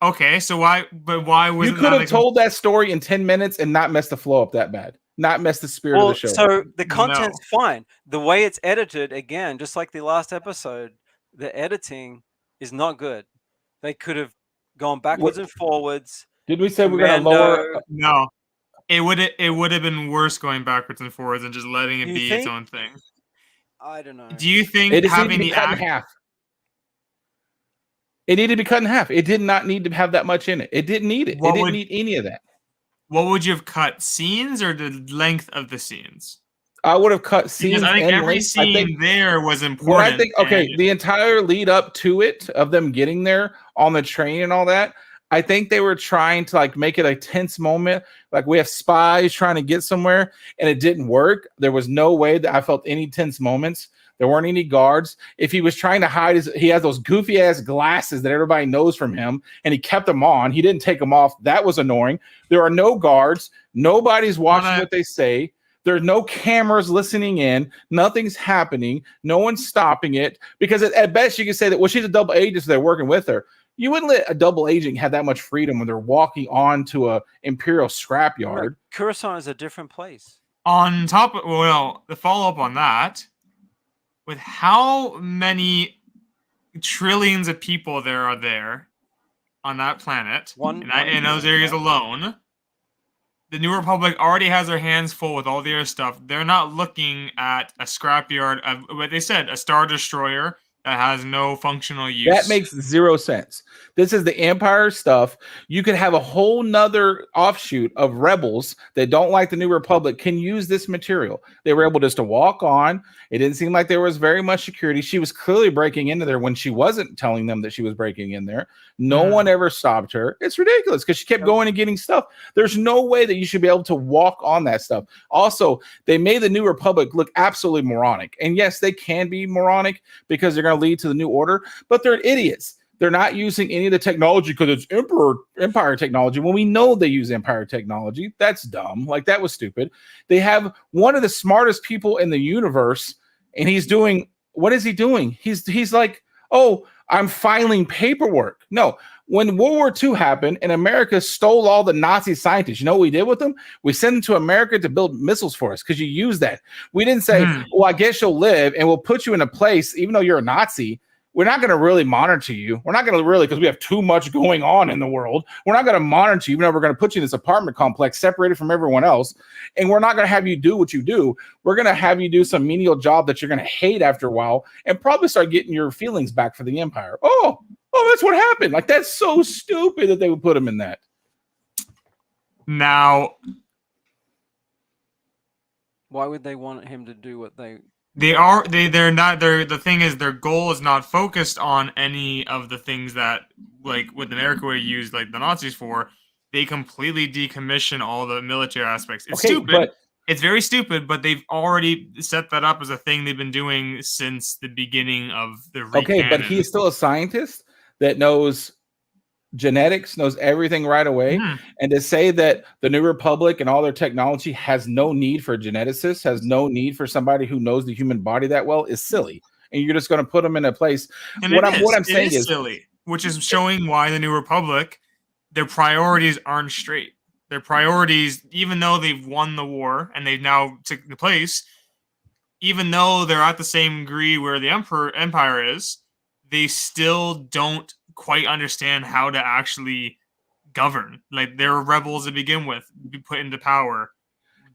Okay, so why was you could have told that story in 10 minutes and not mess the flow up that bad? Not mess the spirit of the show. So the content's fine. The way it's edited, again, just like the last episode, the editing is not good. They could have gone backwards and forwards. Did we say we're going to lower? No. It would have been worse going backwards and forwards and just letting it be its own thing. I don't know. Do you think having the cut in half? It needed to be cut in half. It did not need to have that much in it. It didn't need it. It didn't need any of that. What would you have cut? Scenes or the length of the scenes? I would have cut scenes. Because I think every scene there was important. I think the entire lead up to it of them getting there on the train and all that. I think they were trying to make it a tense moment. Like we have spies trying to get somewhere, and it didn't work. There was no way that I felt any tense moments. There weren't any guards. If he was trying to hide he has those goofy ass glasses that everybody knows from him, and he kept them on. He didn't take them off. That was annoying. There are no guards. Nobody's watching what they say. There's no cameras listening in. Nothing's happening. No one's stopping it because at best you can say that, well, she's a double agent, so they're working with her. You wouldn't let a double agent have that much freedom when they're walking onto a Imperial scrapyard. Coruscant is a different place. On top of, well, the follow-up on that, with how many trillions of people there are there on that planet, in those areas alone, the New Republic already has their hands full with all the other stuff. They're not looking at a scrapyard of what they said, a Star Destroyer that has no functional use. That makes zero sense. This is the Empire stuff. You could have a whole nother offshoot of rebels that don't like the New Republic can use this material. They were able just to walk on. It didn't seem like there was very much security. She was clearly breaking into there when she wasn't telling them that she was breaking in there. No one ever stopped her. It's ridiculous because she kept going and getting stuff. There's no way that you should be able to walk on that stuff. Also, they made the New Republic look absolutely moronic. And yes, they can be moronic because they're going to lead to the New Order, but they're idiots. They're not using any of the technology because it's Empire technology. When we know they use Empire technology, that's dumb. Like, that was stupid. They have one of the smartest people in the universe, and he's doing, what is he doing? He's like, oh, I'm filing paperwork. No, when World War II happened and America stole all the Nazi scientists, you know what we did with them? We sent them to America to build missiles for us because you use that. We didn't say, well, I guess you'll live and we'll put you in a place, even though you're a Nazi. We're not going to really monitor you. We're not going to really, because we have too much going on in the world. We're not going to monitor you, even though we're going to put you in this apartment complex separated from everyone else. And we're not going to have you do what you do. We're going to have you do some menial job that you're going to hate after a while and probably start getting your feelings back for the Empire. Oh, that's what happened. Like, that's so stupid that they would put him in that. Now, why would they want him to do what they... They're not. The thing is, their goal is not focused on any of the things that, like, with America would use, like, the Nazis for. They completely decommission all the military aspects. It's stupid. It's very stupid, but they've already set that up as a thing they've been doing since the beginning of the re-canon. Okay, but he's still a scientist that knows genetics, knows everything right away. And to say that the New Republic and all their technology has no need for geneticists, has no need for somebody who knows the human body that well is silly. And you're just going to put them in a place. And what I'm saying is silly, which is showing why the New Republic, their priorities aren't straight. Their priorities, even though they've won the war and they've now taken the place, even though they're at the same degree where the Empire is, they still don't quite understand how to actually govern. Like, they're rebels to begin with, be put into power.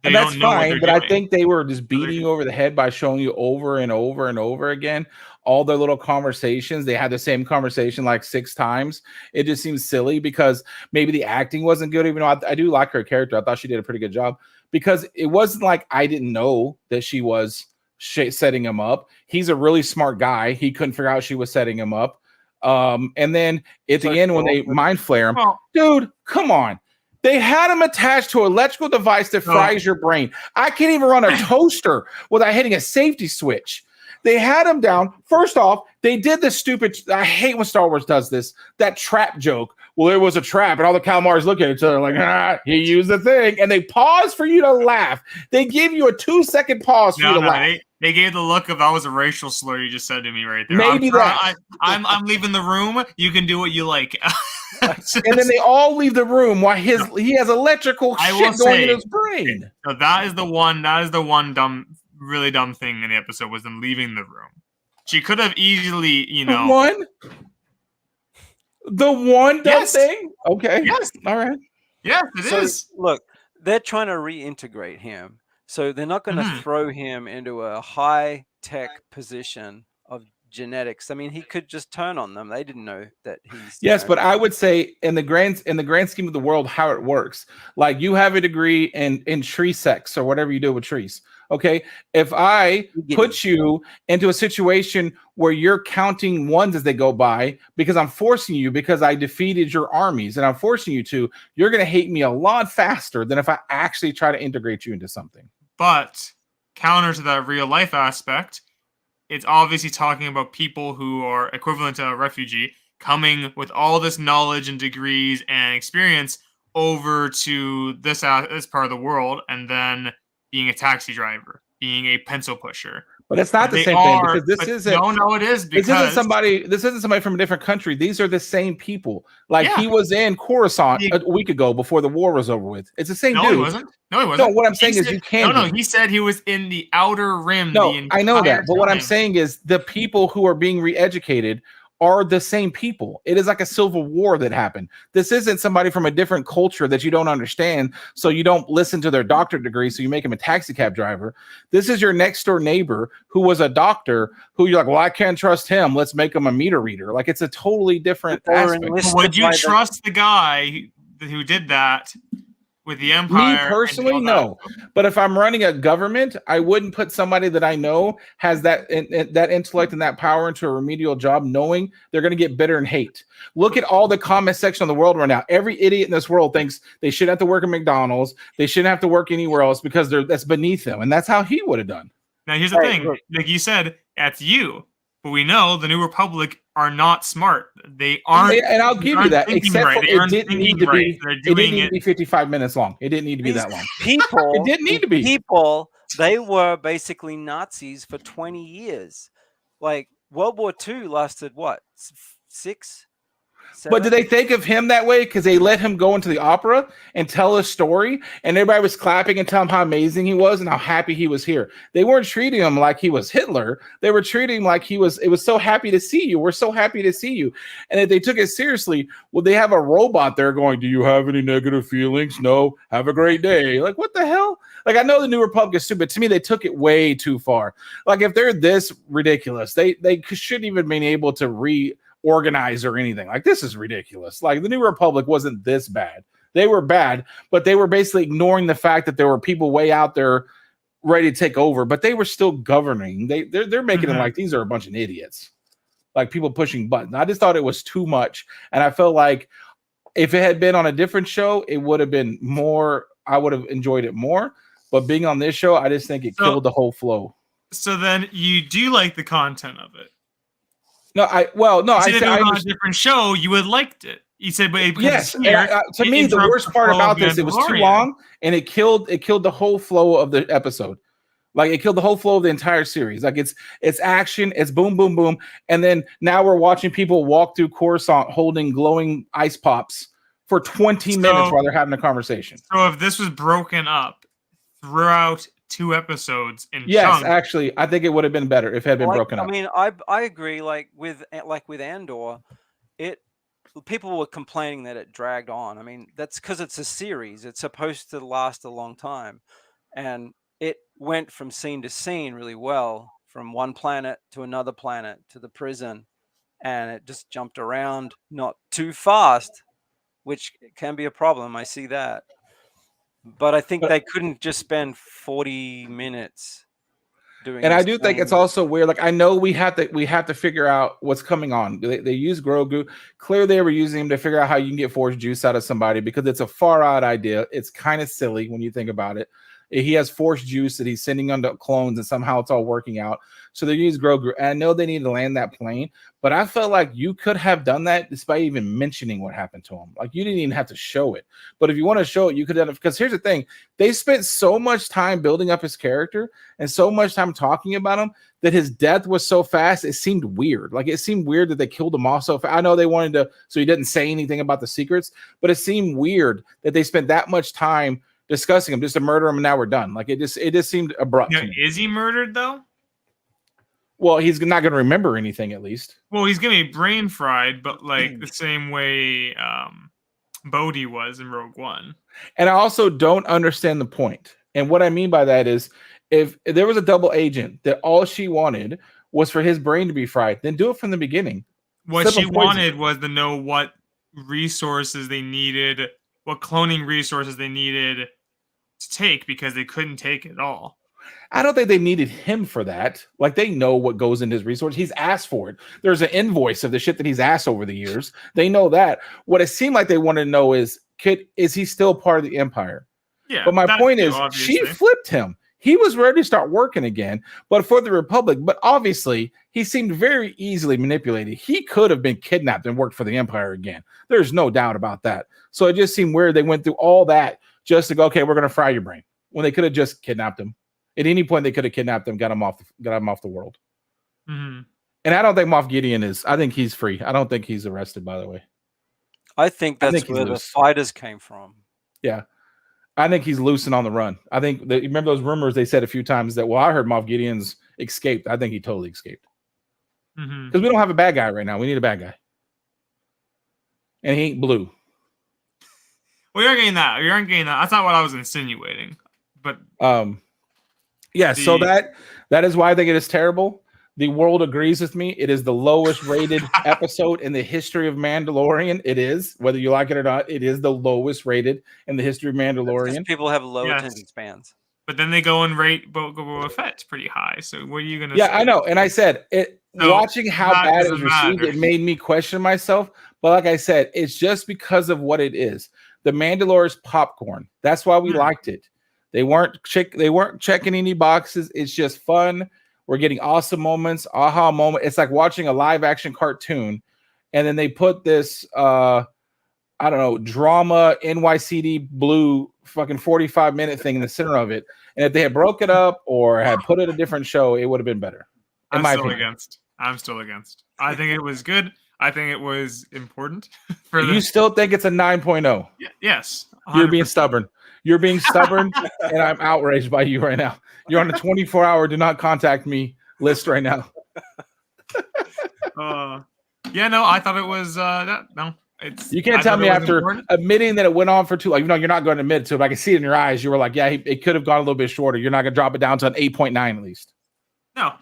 And that's fine, but I think they were just beating you over the head by showing you over and over and over again all their little conversations. They had the same conversation like 6 times. It just seems silly because maybe the acting wasn't good, even though I do like her character. I thought she did a pretty good job because it wasn't like I didn't know that she was setting him up. He's a really smart guy. He couldn't figure out she was setting him up. And then at the end, when they mind flare him, dude, come on. They had him attached to an electrical device that fries your brain. I can't even run a toaster without hitting a safety switch. They had him down. First off, they did this stupid, I hate when Star Wars does this, that trap joke. Well, there was a trap, and all the calamars look at each other like, he used the thing. And they pause for you to laugh. They give you a 2-second pause for you to laugh. They gave the look of, that was a racial slur you just said to me right there. Maybe I'm leaving the room. You can do what you like. And then they all leave the room while he has electrical shit going in his brain. So that is the one really dumb thing in the episode, was them leaving the room. She could have easily, the one dumb thing? Okay. Yes. All right. Yeah, it is. Look, they're trying to reintegrate him. So they're not going to throw him into a high-tech position of genetics. I mean, he could just turn on them. They didn't know that he's... Yes, but I would say in the grand scheme of the world, how it works, like you have a degree in tree sex or whatever you do with trees. Okay, if I put you into a situation where you're counting ones as they go by because I'm forcing you, because I defeated your armies and I'm forcing you to, you're going to hate me a lot faster than if I actually try to integrate you into something. But counter to that real life aspect, it's obviously talking about people who are equivalent to a refugee coming with all this knowledge and degrees and experience over to this part of the world, and then being a taxi driver, being a pencil pusher. But it's not the They same thing are, because this but isn't. no, it is This isn't because somebody. This isn't somebody from a different country. These are the same people. Like Yeah. he was in Coruscant The- a week ago before the war was over with. It's the same no, dude. he wasn't. No, he No, wasn't. what I'm He saying is said- you can. No, he said he was in the Outer Rim. No, the I know entire that. But what I'm time. saying is the people who are being re-educated are the same people. It is like a civil war that happened. This isn't somebody from a different culture that you don't understand, so you don't listen to their doctorate degree, so you make him a taxi cab driver. This is your next door neighbor who was a doctor who you're like, well, I can't trust him. Let's make him a meter reader. Like it's a totally different They were aspect. enlisted Would you by the- trust the guy who did that with the Empire? Me and personally, all that? no. But if I'm running a government, I wouldn't put somebody that I know has that that intellect and that power into a remedial job, knowing they're going to get bitter and hate. Look at all the comment section of the world right now. Every idiot in this world thinks they shouldn't have to work at McDonald's. They shouldn't have to work anywhere else because that's beneath them, and that's how he would have done. Now, here's the Hey, thing. look. Like you said, that's you. But we know the New Republic are not smart. They aren't. And I'll give you aren't that, thinking except right. for They it aren't didn't need thinking to right. be. They're It didn't doing need to it. be 55 minutes long. It didn't need to be These that long. people, It didn't need to be. People, they were basically Nazis for 20 years. Like World War II lasted what, 6? But did they think of him that way? Because they let him go into the opera and tell a story, and everybody was clapping and telling him how amazing he was and how happy he was here. They weren't treating him like he was Hitler. They were treating him like he was. It was so happy to see you. We're so happy to see you. And if they took it seriously, would they have a robot there going, "Do you have any negative feelings? No. Have a great day." Like what the hell? Like I know the New Republic is stupid. To me, they took it way too far. Like if they're this ridiculous, they shouldn't even been able to organize or anything. Like this is ridiculous. Like the New Republic wasn't this bad. They were bad, but they were basically ignoring the fact that there were people way out there ready to take over, but they were still governing. They're making it like these are a bunch of idiots. Like people pushing buttons. I just thought it was too much. And I felt like if it had been on a different show, it would have been more, I would have enjoyed it more. But being on this show, I just think it killed the whole flow. So then you do like the content of it. No, I said if it I was on a different show, you would liked it. You said, but yes. Here, To me, the worst part about this, it was too long, and it killed the whole flow of the episode. Like it killed the whole flow of the entire series. Like it's action, it's boom, boom, boom, and then now we're watching people walk through Coruscant holding glowing ice pops for 20 minutes while they're having a conversation. So if this was broken up throughout 2 episodes in chunks, actually, I think it would have been better if it had been broken up. I mean, I agree. Like with Andor, people were complaining that it dragged on. I mean, that's because it's a series. It's supposed to last a long time, and it went from scene to scene really well, from one planet to another planet to the prison, and it just jumped around not too fast, which can be a problem. I see that. But I think they couldn't just spend 40 minutes doing. And I do think it's also weird. Like I know we have to figure out what's coming on. They use Grogu. Clearly, they were using him to figure out how you can get Force juice out of somebody because it's a far out idea. It's kind of silly when you think about it. He has Force juice that he's sending onto clones, and somehow it's all working out. So they use Grogu. And I know they need to land that plane, but I felt like you could have done that despite even mentioning what happened to him. Like you didn't even have to show it. But if you want to show it, you could have. Because here's the thing: they spent so much time building up his character and so much time talking about him that his death was so fast. It seemed weird. Like it seemed weird that they killed him off so fast. I know they wanted to, so he didn't say anything about the secrets, but it seemed weird that they spent that much time discussing him just to murder him, and now we're done. Like it just seemed abrupt. Now, is he murdered though? Well, he's not going to remember anything, at least. Well, he's going to be brain fried, but like the same way Bodhi was in Rogue One. And I also don't understand the point. And what I mean by that is, if there was a double agent that all she wanted was for his brain to be fried, then do it from the beginning. What she wanted was to know what resources they needed, what cloning resources they needed to take, because they couldn't take it all. I don't think they needed him for that. Like, they know what goes in his resource. He's asked for it. There's an invoice of the shit that he's asked over the years. They know that. What it seemed like they wanted to know is he still part of the Empire? Yeah. But my point is, obviously. she flipped him. He was ready to start working again, but for the Republic. But obviously, he seemed very easily manipulated. He could have been kidnapped and worked for the Empire again. There's no doubt about that. So it just seemed weird they went through all that just to go, okay, we're going to fry your brain. when they could have just kidnapped him. At any point, they could have kidnapped him, got him off the world. Mm-hmm. And I don't think Moff Gideon is. I think he's free. I don't think he's arrested. By the way, I think that's he's where the loose. fighters came from. Yeah, I think he's loose and on the run. I think you remember those rumors they said a few times that I heard Moff Gideon's escaped. I think he totally escaped because we don't have a bad guy right now. We need a bad guy, and he ain't blue. Well, you're getting that. You aren't getting that. That's not what I was insinuating. But yeah. So that is why I think it is terrible. The world agrees with me. It is the lowest rated episode in the history of Mandalorian. It is, whether you like it or not, it is the lowest rated in the history of Mandalorian. People have low attention spans. But then they go and rate Boba Fett's pretty high. So what are you gonna? Yeah, say? I know. And I said it. So watching how bad it was received, it made me question myself. But like I said, it's just because of what it is. The Mandalore is popcorn. That's why we liked it. They weren't checking any boxes. It's just fun. We're getting awesome moments, aha moment. It's like watching a live action cartoon, and then they put this I don't know, drama NYCD blue fucking 45-minute thing in the center of it. And if they had broke it up or had put it a different show, it would have been better. I'm still against. I think it was good. I think it was important. You still think it's a 9.0? Yes. 100%. You're being stubborn. You're being stubborn, and I'm outraged by you right now. You're on a 24-hour do not contact me list right now. Yeah, no, I thought it was no. You can't tell me after admitting that it went on for too long. Even though you're not going to admit to it, but I can see it in your eyes. You were like, yeah, it could have gone a little bit shorter. You're not going to drop it down to an 8.9 at least. No.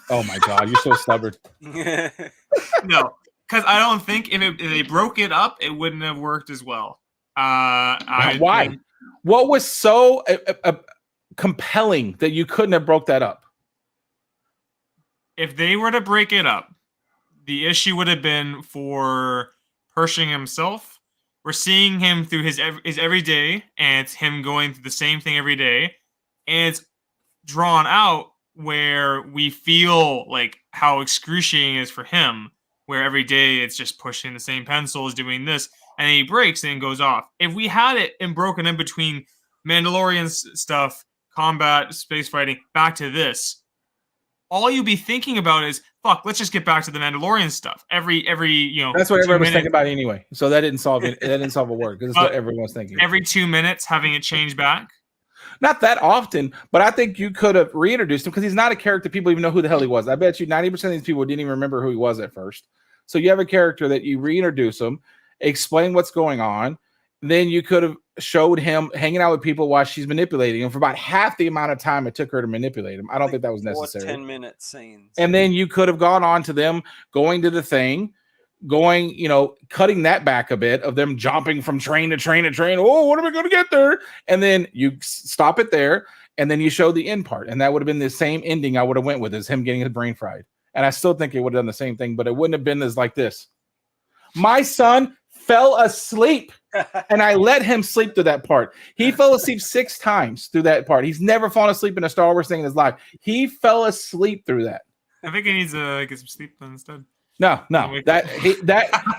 Oh my God, you're so stubborn. No, because I don't think if they broke it up, it wouldn't have worked as well. Why? What was so compelling that you couldn't have broke that up? If they were to break it up, the issue would have been for Pershing himself. We're seeing him through his every day, and it's him going through the same thing every day, and it's drawn out where we feel like how excruciating it is for him, where every day it's just pushing the same pencils, doing this, and he breaks and goes off. If we had it and broken in between Mandalorian stuff, combat, space fighting, back to this, all you'd be thinking about is, fuck, let's just get back to the Mandalorian stuff. Every that's what everyone was thinking about anyway. So that didn't solve it. That didn't solve a word because it's what everyone was thinking. Every 2 minutes, having it change back. Not that often, but I think you could have reintroduced him because he's not a character people even know who the hell he was. I bet you 90% of these people didn't even remember who he was at first. So you have a character that you reintroduce him, explain what's going on. Then you could have showed him hanging out with people while she's manipulating him for about half the amount of time it took her to manipulate him. I don't think that was necessary. 10-minute scenes. And then you could have gone on to them going to the thing, cutting that back a bit of them jumping from train to train to train. Oh, what are we going to get there? And then you stop it there, and then you show the end part. And that would have been the same ending I would have went with, is him getting his brain fried. And I still think it would have done the same thing, but it wouldn't have been as like this. My son fell asleep, and I let him sleep through that part. He fell asleep 6 times through that part. He's never fallen asleep in a Star Wars thing in his life. He fell asleep through that. I think he needs to get some sleep instead. No. That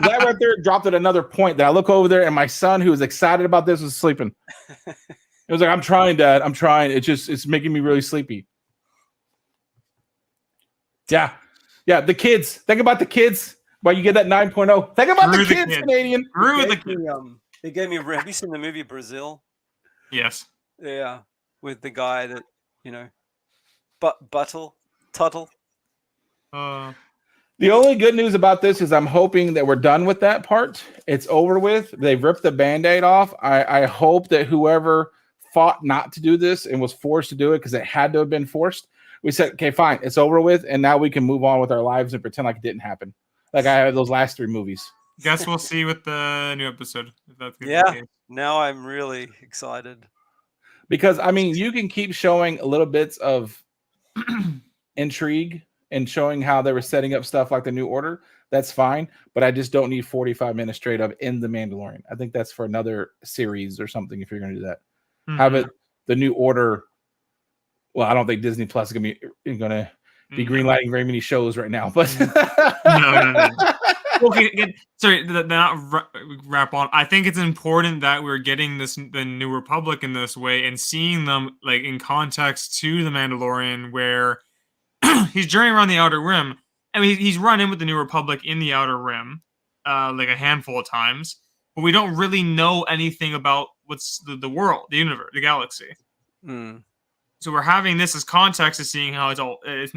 right there dropped at another point that I look over there, and my son, who was excited about this, was sleeping. It was like, I'm trying, Dad. I'm trying. It's making me really sleepy. Yeah. The kids. Think about the kids. Why you get that 9.0? Think about the kids, Canadian. They gave me. Have you seen the movie Brazil? Yes. Yeah, with the guy that Tuttle. The only good news about this is I'm hoping that we're done with that part. It's over with. They've ripped the Band-Aid off. I hope that whoever fought not to do this and was forced to do it because it had to have been forced, we said, okay, fine, it's over with, and now we can move on with our lives and pretend like it didn't happen. Like I had those last 3 movies. Guess we'll see with the new episode. If that's now I'm really excited. Because, I mean, you can keep showing little bits of intrigue and showing how they were setting up stuff like the New Order. That's fine. But I just don't need 45 minutes straight up in The Mandalorian. I think that's for another series or something if you're going to do that. Mm-hmm. Have it the New Order. Well, I don't think Disney Plus is going to be greenlighting very many shows right now. But no. Okay, sorry, not wrap on. I think it's important that we're getting the New Republic in this way and seeing them like in context to the Mandalorian, where he's journeying around the Outer Rim. I mean, he's run in with the New Republic in the Outer Rim, like a handful of times, but we don't really know anything about what's the world, the universe, the galaxy. Mm. So we're having this as context to seeing how it's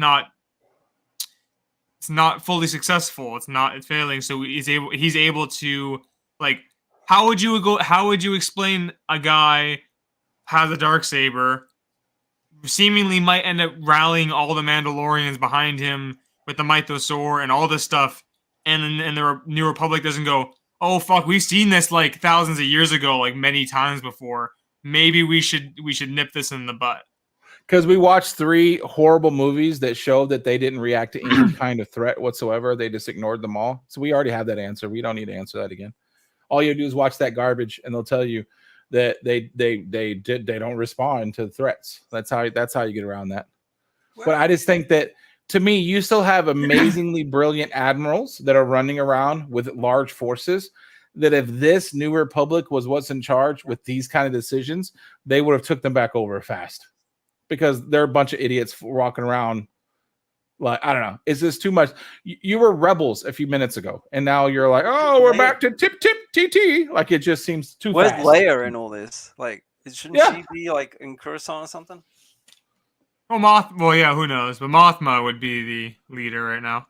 not fully successful. It's failing. So he's able to, like, how would you explain a guy has a Darksaber, seemingly might end up rallying all the Mandalorians behind him with the Mythosaur and all this stuff, and the New Republic doesn't go, oh fuck, we've seen this like thousands of years ago, like many times before. Maybe we should nip this in the butt. Because we watched 3 horrible movies that showed that they didn't react to any kind of threat whatsoever. They just ignored them all. So we already have that answer. We don't need to answer that again. All you do is watch that garbage, and they'll tell you that they don't respond to threats. That's how you get around that. But I just think that, to me, you still have amazingly brilliant admirals that are running around with large forces. That if this New Republic was what's in charge with these kind of decisions, they would have took them back over fast. Because they're a bunch of idiots walking around like, I don't know. Is this too much? You were rebels a few minutes ago, and now you're like, oh, we're back to tip TT. Like, it just seems too Where's fast. Leia in all this? Like, shouldn't she be like in Coruscant or something? Well, yeah, who knows? But Mothma would be the leader right now.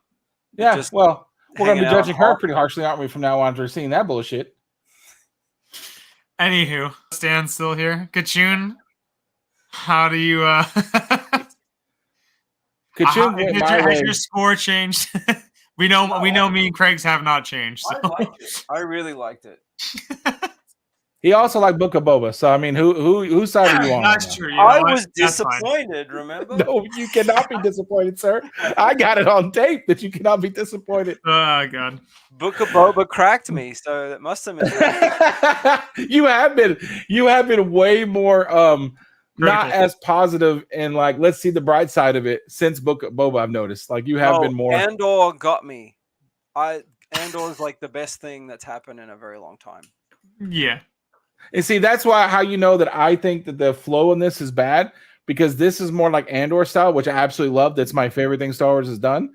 Yeah, Just well, we're going to be hanging out judging on her Hoth. pretty harshly, aren't we, from now on for seeing that bullshit? Anywho, stand still here. Kachun, how do you Kachun went my way. has your score changed? we know me and Craig's have not changed. So. I liked it. I really liked it. He also liked Book of Boba. So I mean, whose side are you on? That's right true. I was disappointed. Remember? No, you cannot be disappointed, sir. I got it on tape that you cannot be disappointed. Oh god. Book of Boba cracked me, so that must have been. You have been way more not as positive and like, let's see the bright side of it since Book of Boba. I've noticed like you have been more. Andor got me. Andor is like the best thing that's happened in a very long time. Yeah. And see, that's why how you know that I think that the flow in this is bad, because this is more like Andor style, which I absolutely love. That's my favorite thing Star Wars has done.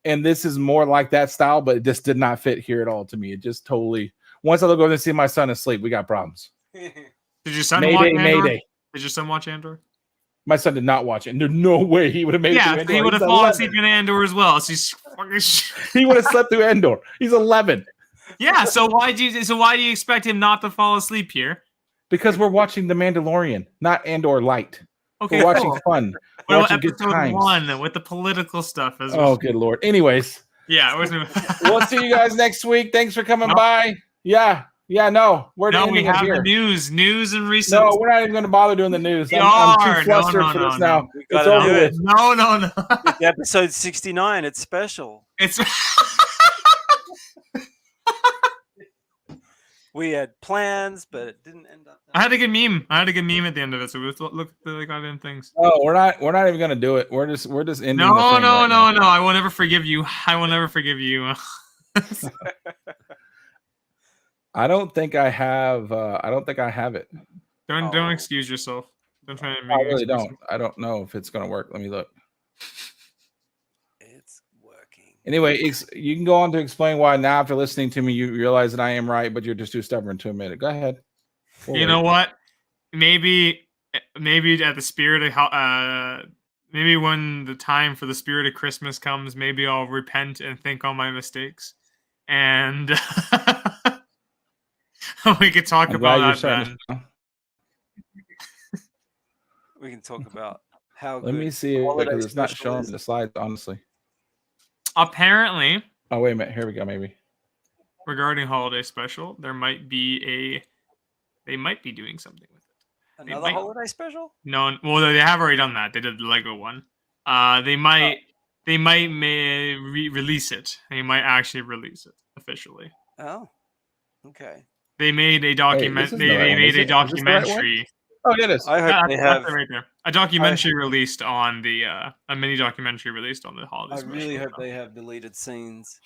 And this is more like that style, but it just did not fit here at all to me. It just totally. Once I look over and see my son asleep, we got problems. Did your son Mayday, watch Andor? Mayday. Did your son watch Andor? My son did not watch it. And there's no way he would have made it through Andor. He would have fallen asleep in Andor as well. So he's fucking he would have slept through Andor. He's 11. Yeah, so why do you expect him not to fall asleep here? Because we're watching The Mandalorian, not Andor Light. Okay, we're watching fun. We're well, watching good episode times. 1 with the political stuff as well. Oh, good lord. Anyways, yeah, we'll see you guys next week. Thanks for coming by. Yeah, no, we're we have here. the news and recent. No, we're not even going to bother doing the news. We I'm too flustered for this now. It's over with. No. Episode 69. It's special. It's. We had plans, but it didn't end up. I had a good meme. at the end of it, so we look at the goddamn things. Oh, we're not even gonna do it. We're just ending. No. I will never forgive you. I will never forgive you. I don't think I have. I don't think I have it. Don't excuse yourself. Don't try to make I really don't. I don't know if it's gonna work. Let me look. It's working. Anyway, you can go on to explain why now after listening to me, you realize that I am right, but you're just too stubborn to admit it. Go ahead. You know what? Maybe at the spirit of maybe when the time for the spirit of Christmas comes, maybe I'll repent and think on my mistakes, and we could talk about that then. We can talk about how. Let me see it because it's not showing the slides, honestly. Apparently. Oh, wait a minute. Here we go. Maybe. Regarding holiday special, they might be doing something with it. Another holiday special? No, well, they have already done that. They did the Lego one. They might release it. They might actually release it officially. Oh, okay. They made a document. They made a documentary. Oh, it is. I hope they have right there. A documentary released on the a mini documentary released on the holiday. I really hope they have deleted scenes.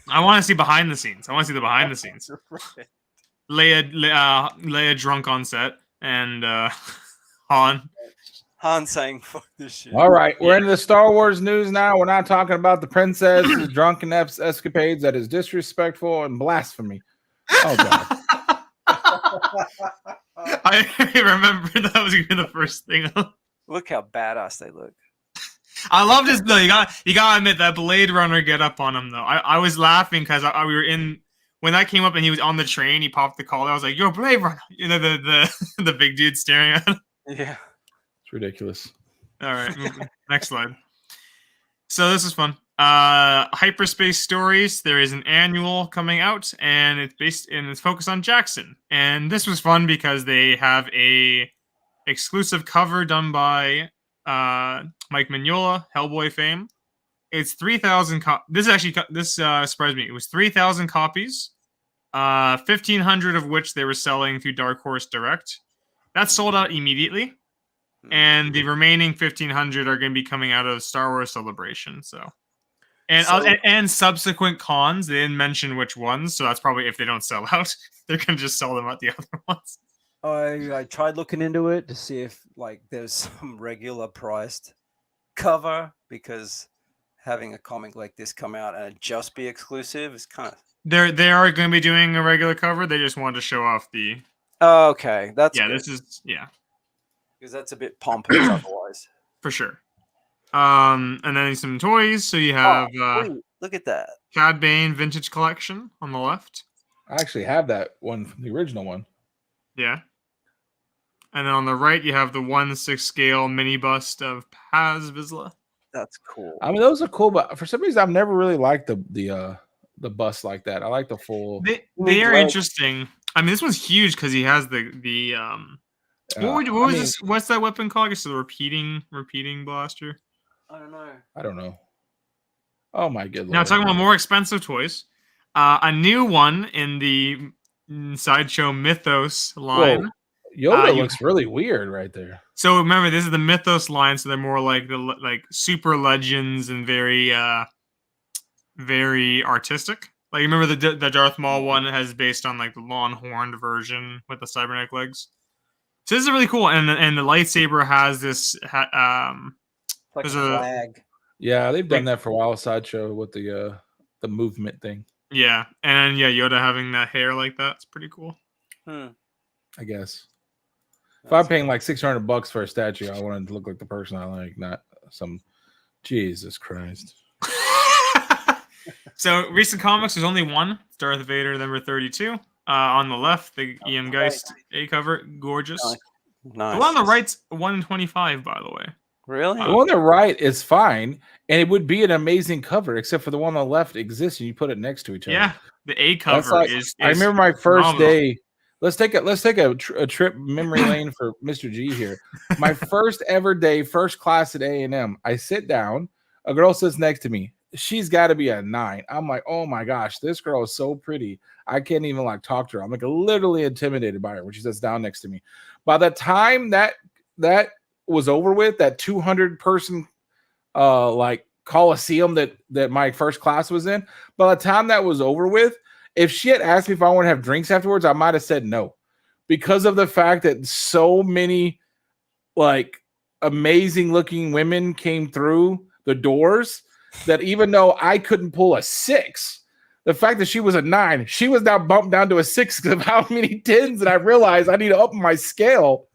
I want to see behind the scenes. I want to see the behind the scenes. Right. Leia drunk on set, and Han. Han saying "fuck this shit." All right, we're into the Star Wars news now. We're not talking about the princess's drunken escapades. That is disrespectful and blasphemy. Oh God. I remember that was even the first thing. Look how badass they look. I loved his though. You gotta admit that Blade Runner get up on him though. I was laughing because we were in when that came up and he was on the train. He popped the collar. I was like, "Yo, Blade Runner!" You know the big dude staring at him. Yeah. It's ridiculous. All right, next slide. So this is fun. Hyperspace Stories. There is an annual coming out, and it's focused on Jackson. And this was fun because they have a exclusive cover done by Mike Mignola, Hellboy fame. It's 3,000. This surprised me. It was 3,000 copies. 1,500 of which they were selling through Dark Horse Direct. That sold out immediately. And the remaining 1,500 are going to be coming out of Star Wars Celebration. And subsequent cons, they didn't mention which ones, so that's probably if they don't sell out, they're going to just sell them at the other ones. I tried looking into it to see if there's some regular priced cover, because having a comic like this come out and just be exclusive is kind of. They are going to be doing a regular cover. They just wanted to show off the. Oh, okay, that's good. This is because that's a bit pompous otherwise. For sure. And then some toys. So you have look at that Cad Bane Vintage Collection on the left. I actually have that one from the original one. Yeah. And then on the right, you have the 1/6 scale mini bust of Paz Vizsla. That's cool. I mean, those are cool, but for some reason, I've never really liked the bust like that. I like the full. They are interesting. I mean, this one's huge because he has the what's that weapon called? I guess the repeating blaster. I don't know. Oh my good lord! Now talking about more expensive toys, a new one in the Sideshow Mythos line. Whoa. Yoda looks really weird right there. So remember, this is the Mythos line, so they're more like the super legends and very very artistic. Like remember the Darth Maul one has based on like the long-horned version with the cybernetic legs. So this is really cool, and the lightsaber has this like a flag. Yeah, they've done that for a while. Sideshow with the movement thing. Yeah, and Yoda having that hair like that. It's pretty cool. I guess. If I'm paying like $600 for a statue, I want it to look like the person I like, not some. Jesus Christ. So recent comics, there's only one. It's Darth Vader number 32. On the left, the E.M. Geist A cover, gorgeous. Nice. The one on the right's 125, by the way. Really? The one on the right is fine, and it would be an amazing cover, except for the one on the left exists, and you put it next to each other. Yeah, the A cover is. I remember my first day. Let's take a trip memory lane for Mr. G here. My first ever day, first class at A&M. I sit down. A girl sits next to me. She's got to be a 9. I'm like, oh my gosh, this girl is so pretty. I can't even talk to her. I'm literally intimidated by her when she sits down next to me. By the time that was over with, that 200 person Coliseum that my first class was in, by the time that was over with, if she had asked me if I want to have drinks afterwards, I might have said no, because of the fact that so many amazing looking women came through the doors that even though I couldn't pull a 6, the fact that she was a 9, she was now bumped down to a 6 because of how many 10s that I realized I need to up my scale.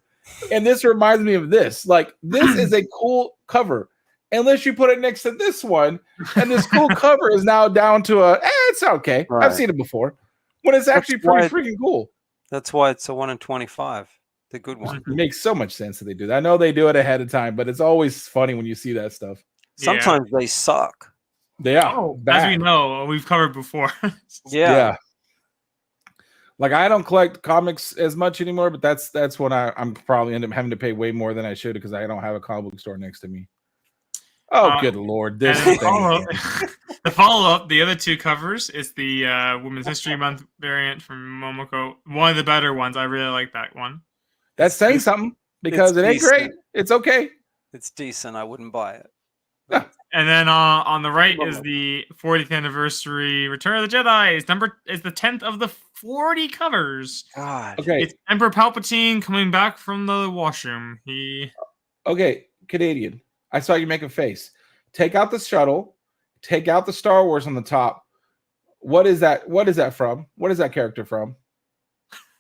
And this reminds me of this. This is a cool cover. Unless you put it next to this one, and this cool cover is now down to it's okay. Right. I've seen it before. When it's actually pretty freaking cool. That's why it's a 1 in 25. The good one. It makes so much sense that they do that. I know they do it ahead of time, but it's always funny when you see that stuff. Sometimes they suck. They are. As we know, we've covered before. Yeah. I don't collect comics as much anymore, but that's when I'm probably end up having to pay way more than I should because I don't have a comic book store next to me. Oh, good lord! This thing. The follow-up, the other two covers, is the Women's History Month variant from Momoko. One of the better ones. I really like that one. That's saying something because it ain't great. It's okay. It's decent. I wouldn't buy it. And then on the right Love is it. the 40th anniversary Return of the Jedi. It's the 10th of the 40 covers. God. Okay, It's Emperor Palpatine coming back from the washroom. okay, Canadian. I saw you make a face. Take out the shuttle. Take out the Star Wars on the top. What is that? What is that from? What is that character from?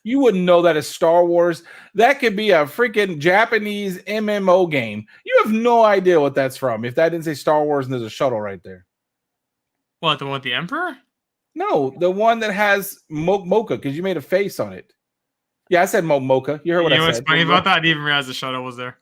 You wouldn't know that is Star Wars. That could be a freaking Japanese MMO game. You have no idea what that's from. If that didn't say Star Wars and there's a shuttle right there. What, the one with the Emperor? No, the one that has Mocha, because you made a face on it. Yeah, I said Mocha. You heard what You know I what's said. funny about that? I didn't even realize the shuttle was there.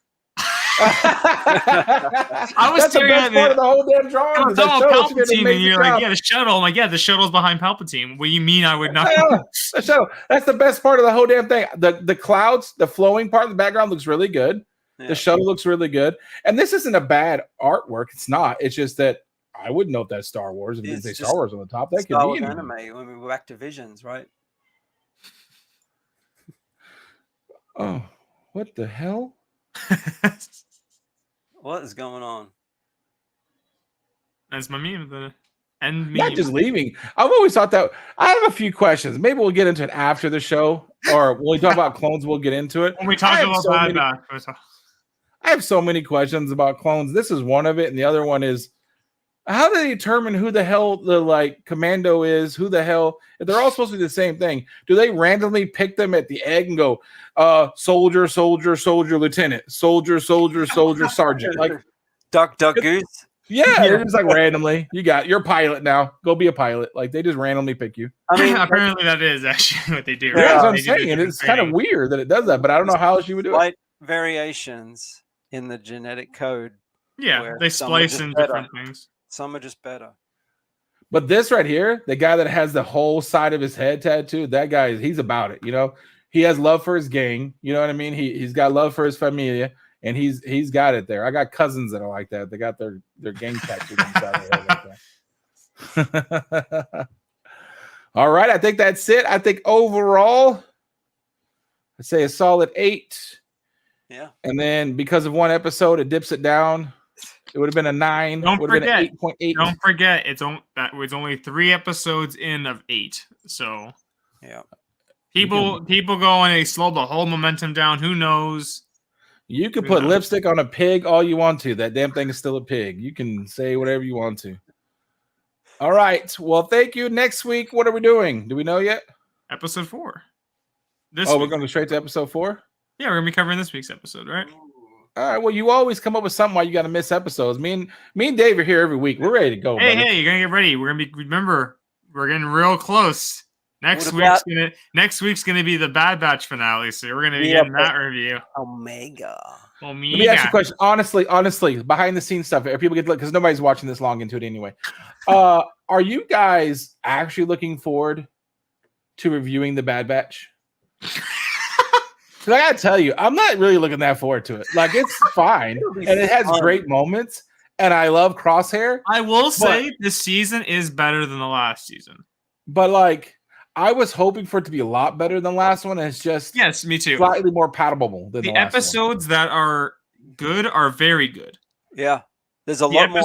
I was That's the staring best at part it. of the whole damn drawing. I is was that talking about shuttle. She did an Palpatine, and amazing you're like, job. yeah, the shuttle. I'm like, yeah, the shuttle's behind Palpatine. What do you mean I would not? Yeah, the shuttle. That's the best part of the whole damn thing. The clouds, the flowing part of the background looks really good. Yeah. The shuttle looks really good. And this isn't a bad artwork. It's not. It's just that I wouldn't know if that's Star Wars. If it didn't say It's Star just Wars on the top, that could Star be Wars anything. anime. When we were back to Visions, right? Oh, what the hell? What is going on? That's my meme. The end meme. Not just leaving. I've always thought that. I have a few questions. Maybe we'll get into it after the show, or when we talk about clones, we'll get into it. when we talk I have about so Bad many- Batch. I have so many questions about clones. This is one of it, and the other one is how do they determine who the hell the like commando is? Who the hell? If they're all supposed to be the same thing, do they randomly pick them at the egg and go, soldier, soldier, soldier, lieutenant, soldier, soldier, soldier, sergeant? Like, Duck Goose. yeah, they're just like randomly. You're a pilot now. Go be a pilot. Like they just randomly pick you. I mean, apparently that is actually what they do. Yeah, that's what I'm They do saying. And different it's kind of training. weird that it does that, but I don't know how else you would do it. slight variations in the genetic code. Yeah, where they some are splice just in better. different things. Some are just better. But this right here, the guy that has the whole side of his head tattooed, that guy, he's about it. You know, he has love for his gang. You know what I mean? He's got love for his familia, and he's got it there. I got cousins that are like that. They got their gang tattooed inside their head like that. All right, I think that's it. I think overall, I'd say a solid 8. Yeah. And then because of one episode, it dips it down. It would have been a 9. Don't Would have been an forget. 8.8. Don't forget, that was only 3 episodes in of 8. So Yeah. people go and they slow the whole momentum down. Who knows? You can Who put knows? lipstick on a pig all you want to. That damn thing is still a pig. You can say whatever you want to. All right. Well, thank you. Next week, what are we doing? Do we know yet? Episode 4. We're going to go straight to episode 4? Yeah, we're gonna be covering this week's episode, right? All right. Well, you always come up with something why you got to miss episodes. Me and Dave are here every week. We're ready to go. Hey, brother. you're gonna get ready. Remember, we're getting real close. Next What week's gonna be the Bad Batch finale, so we're gonna be Yeah, getting that review. Omega. Let me ask you a question. Honestly, behind the scenes stuff, if people get look, because nobody's watching this long into it anyway. Are you guys actually looking forward to reviewing the Bad Batch? I gotta tell you, I'm not really looking that forward to it. Like, it's fine, and it has great moments, and I love Crosshair. I will say this season is better than the last season. But like, I was hoping for it to be a lot better than the last one. And it's just Yes, me too. slightly more palatable than the last episodes that are good are very good. Yeah. There's a lot more.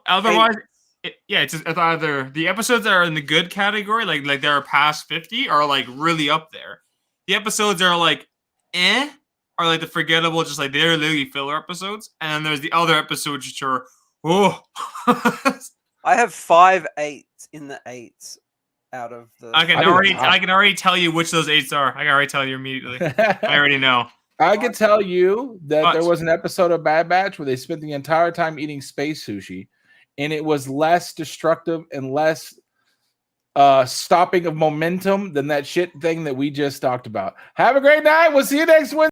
Otherwise, it's either the episodes that are in the good category, like they're past 50, are like really up there. The episodes that are like are like the forgettable, just like they're literally filler episodes. And then there's the other episodes which are I have 5 8s in the 8s out of the. I can already tell you which those 8s are. I can already tell you immediately. I already know. I can tell you that there was an episode of Bad Batch where they spent the entire time eating space sushi, and it was less destructive and less stopping of momentum than that shit thing that we just talked about. Have a great night. We'll see you next Wednesday.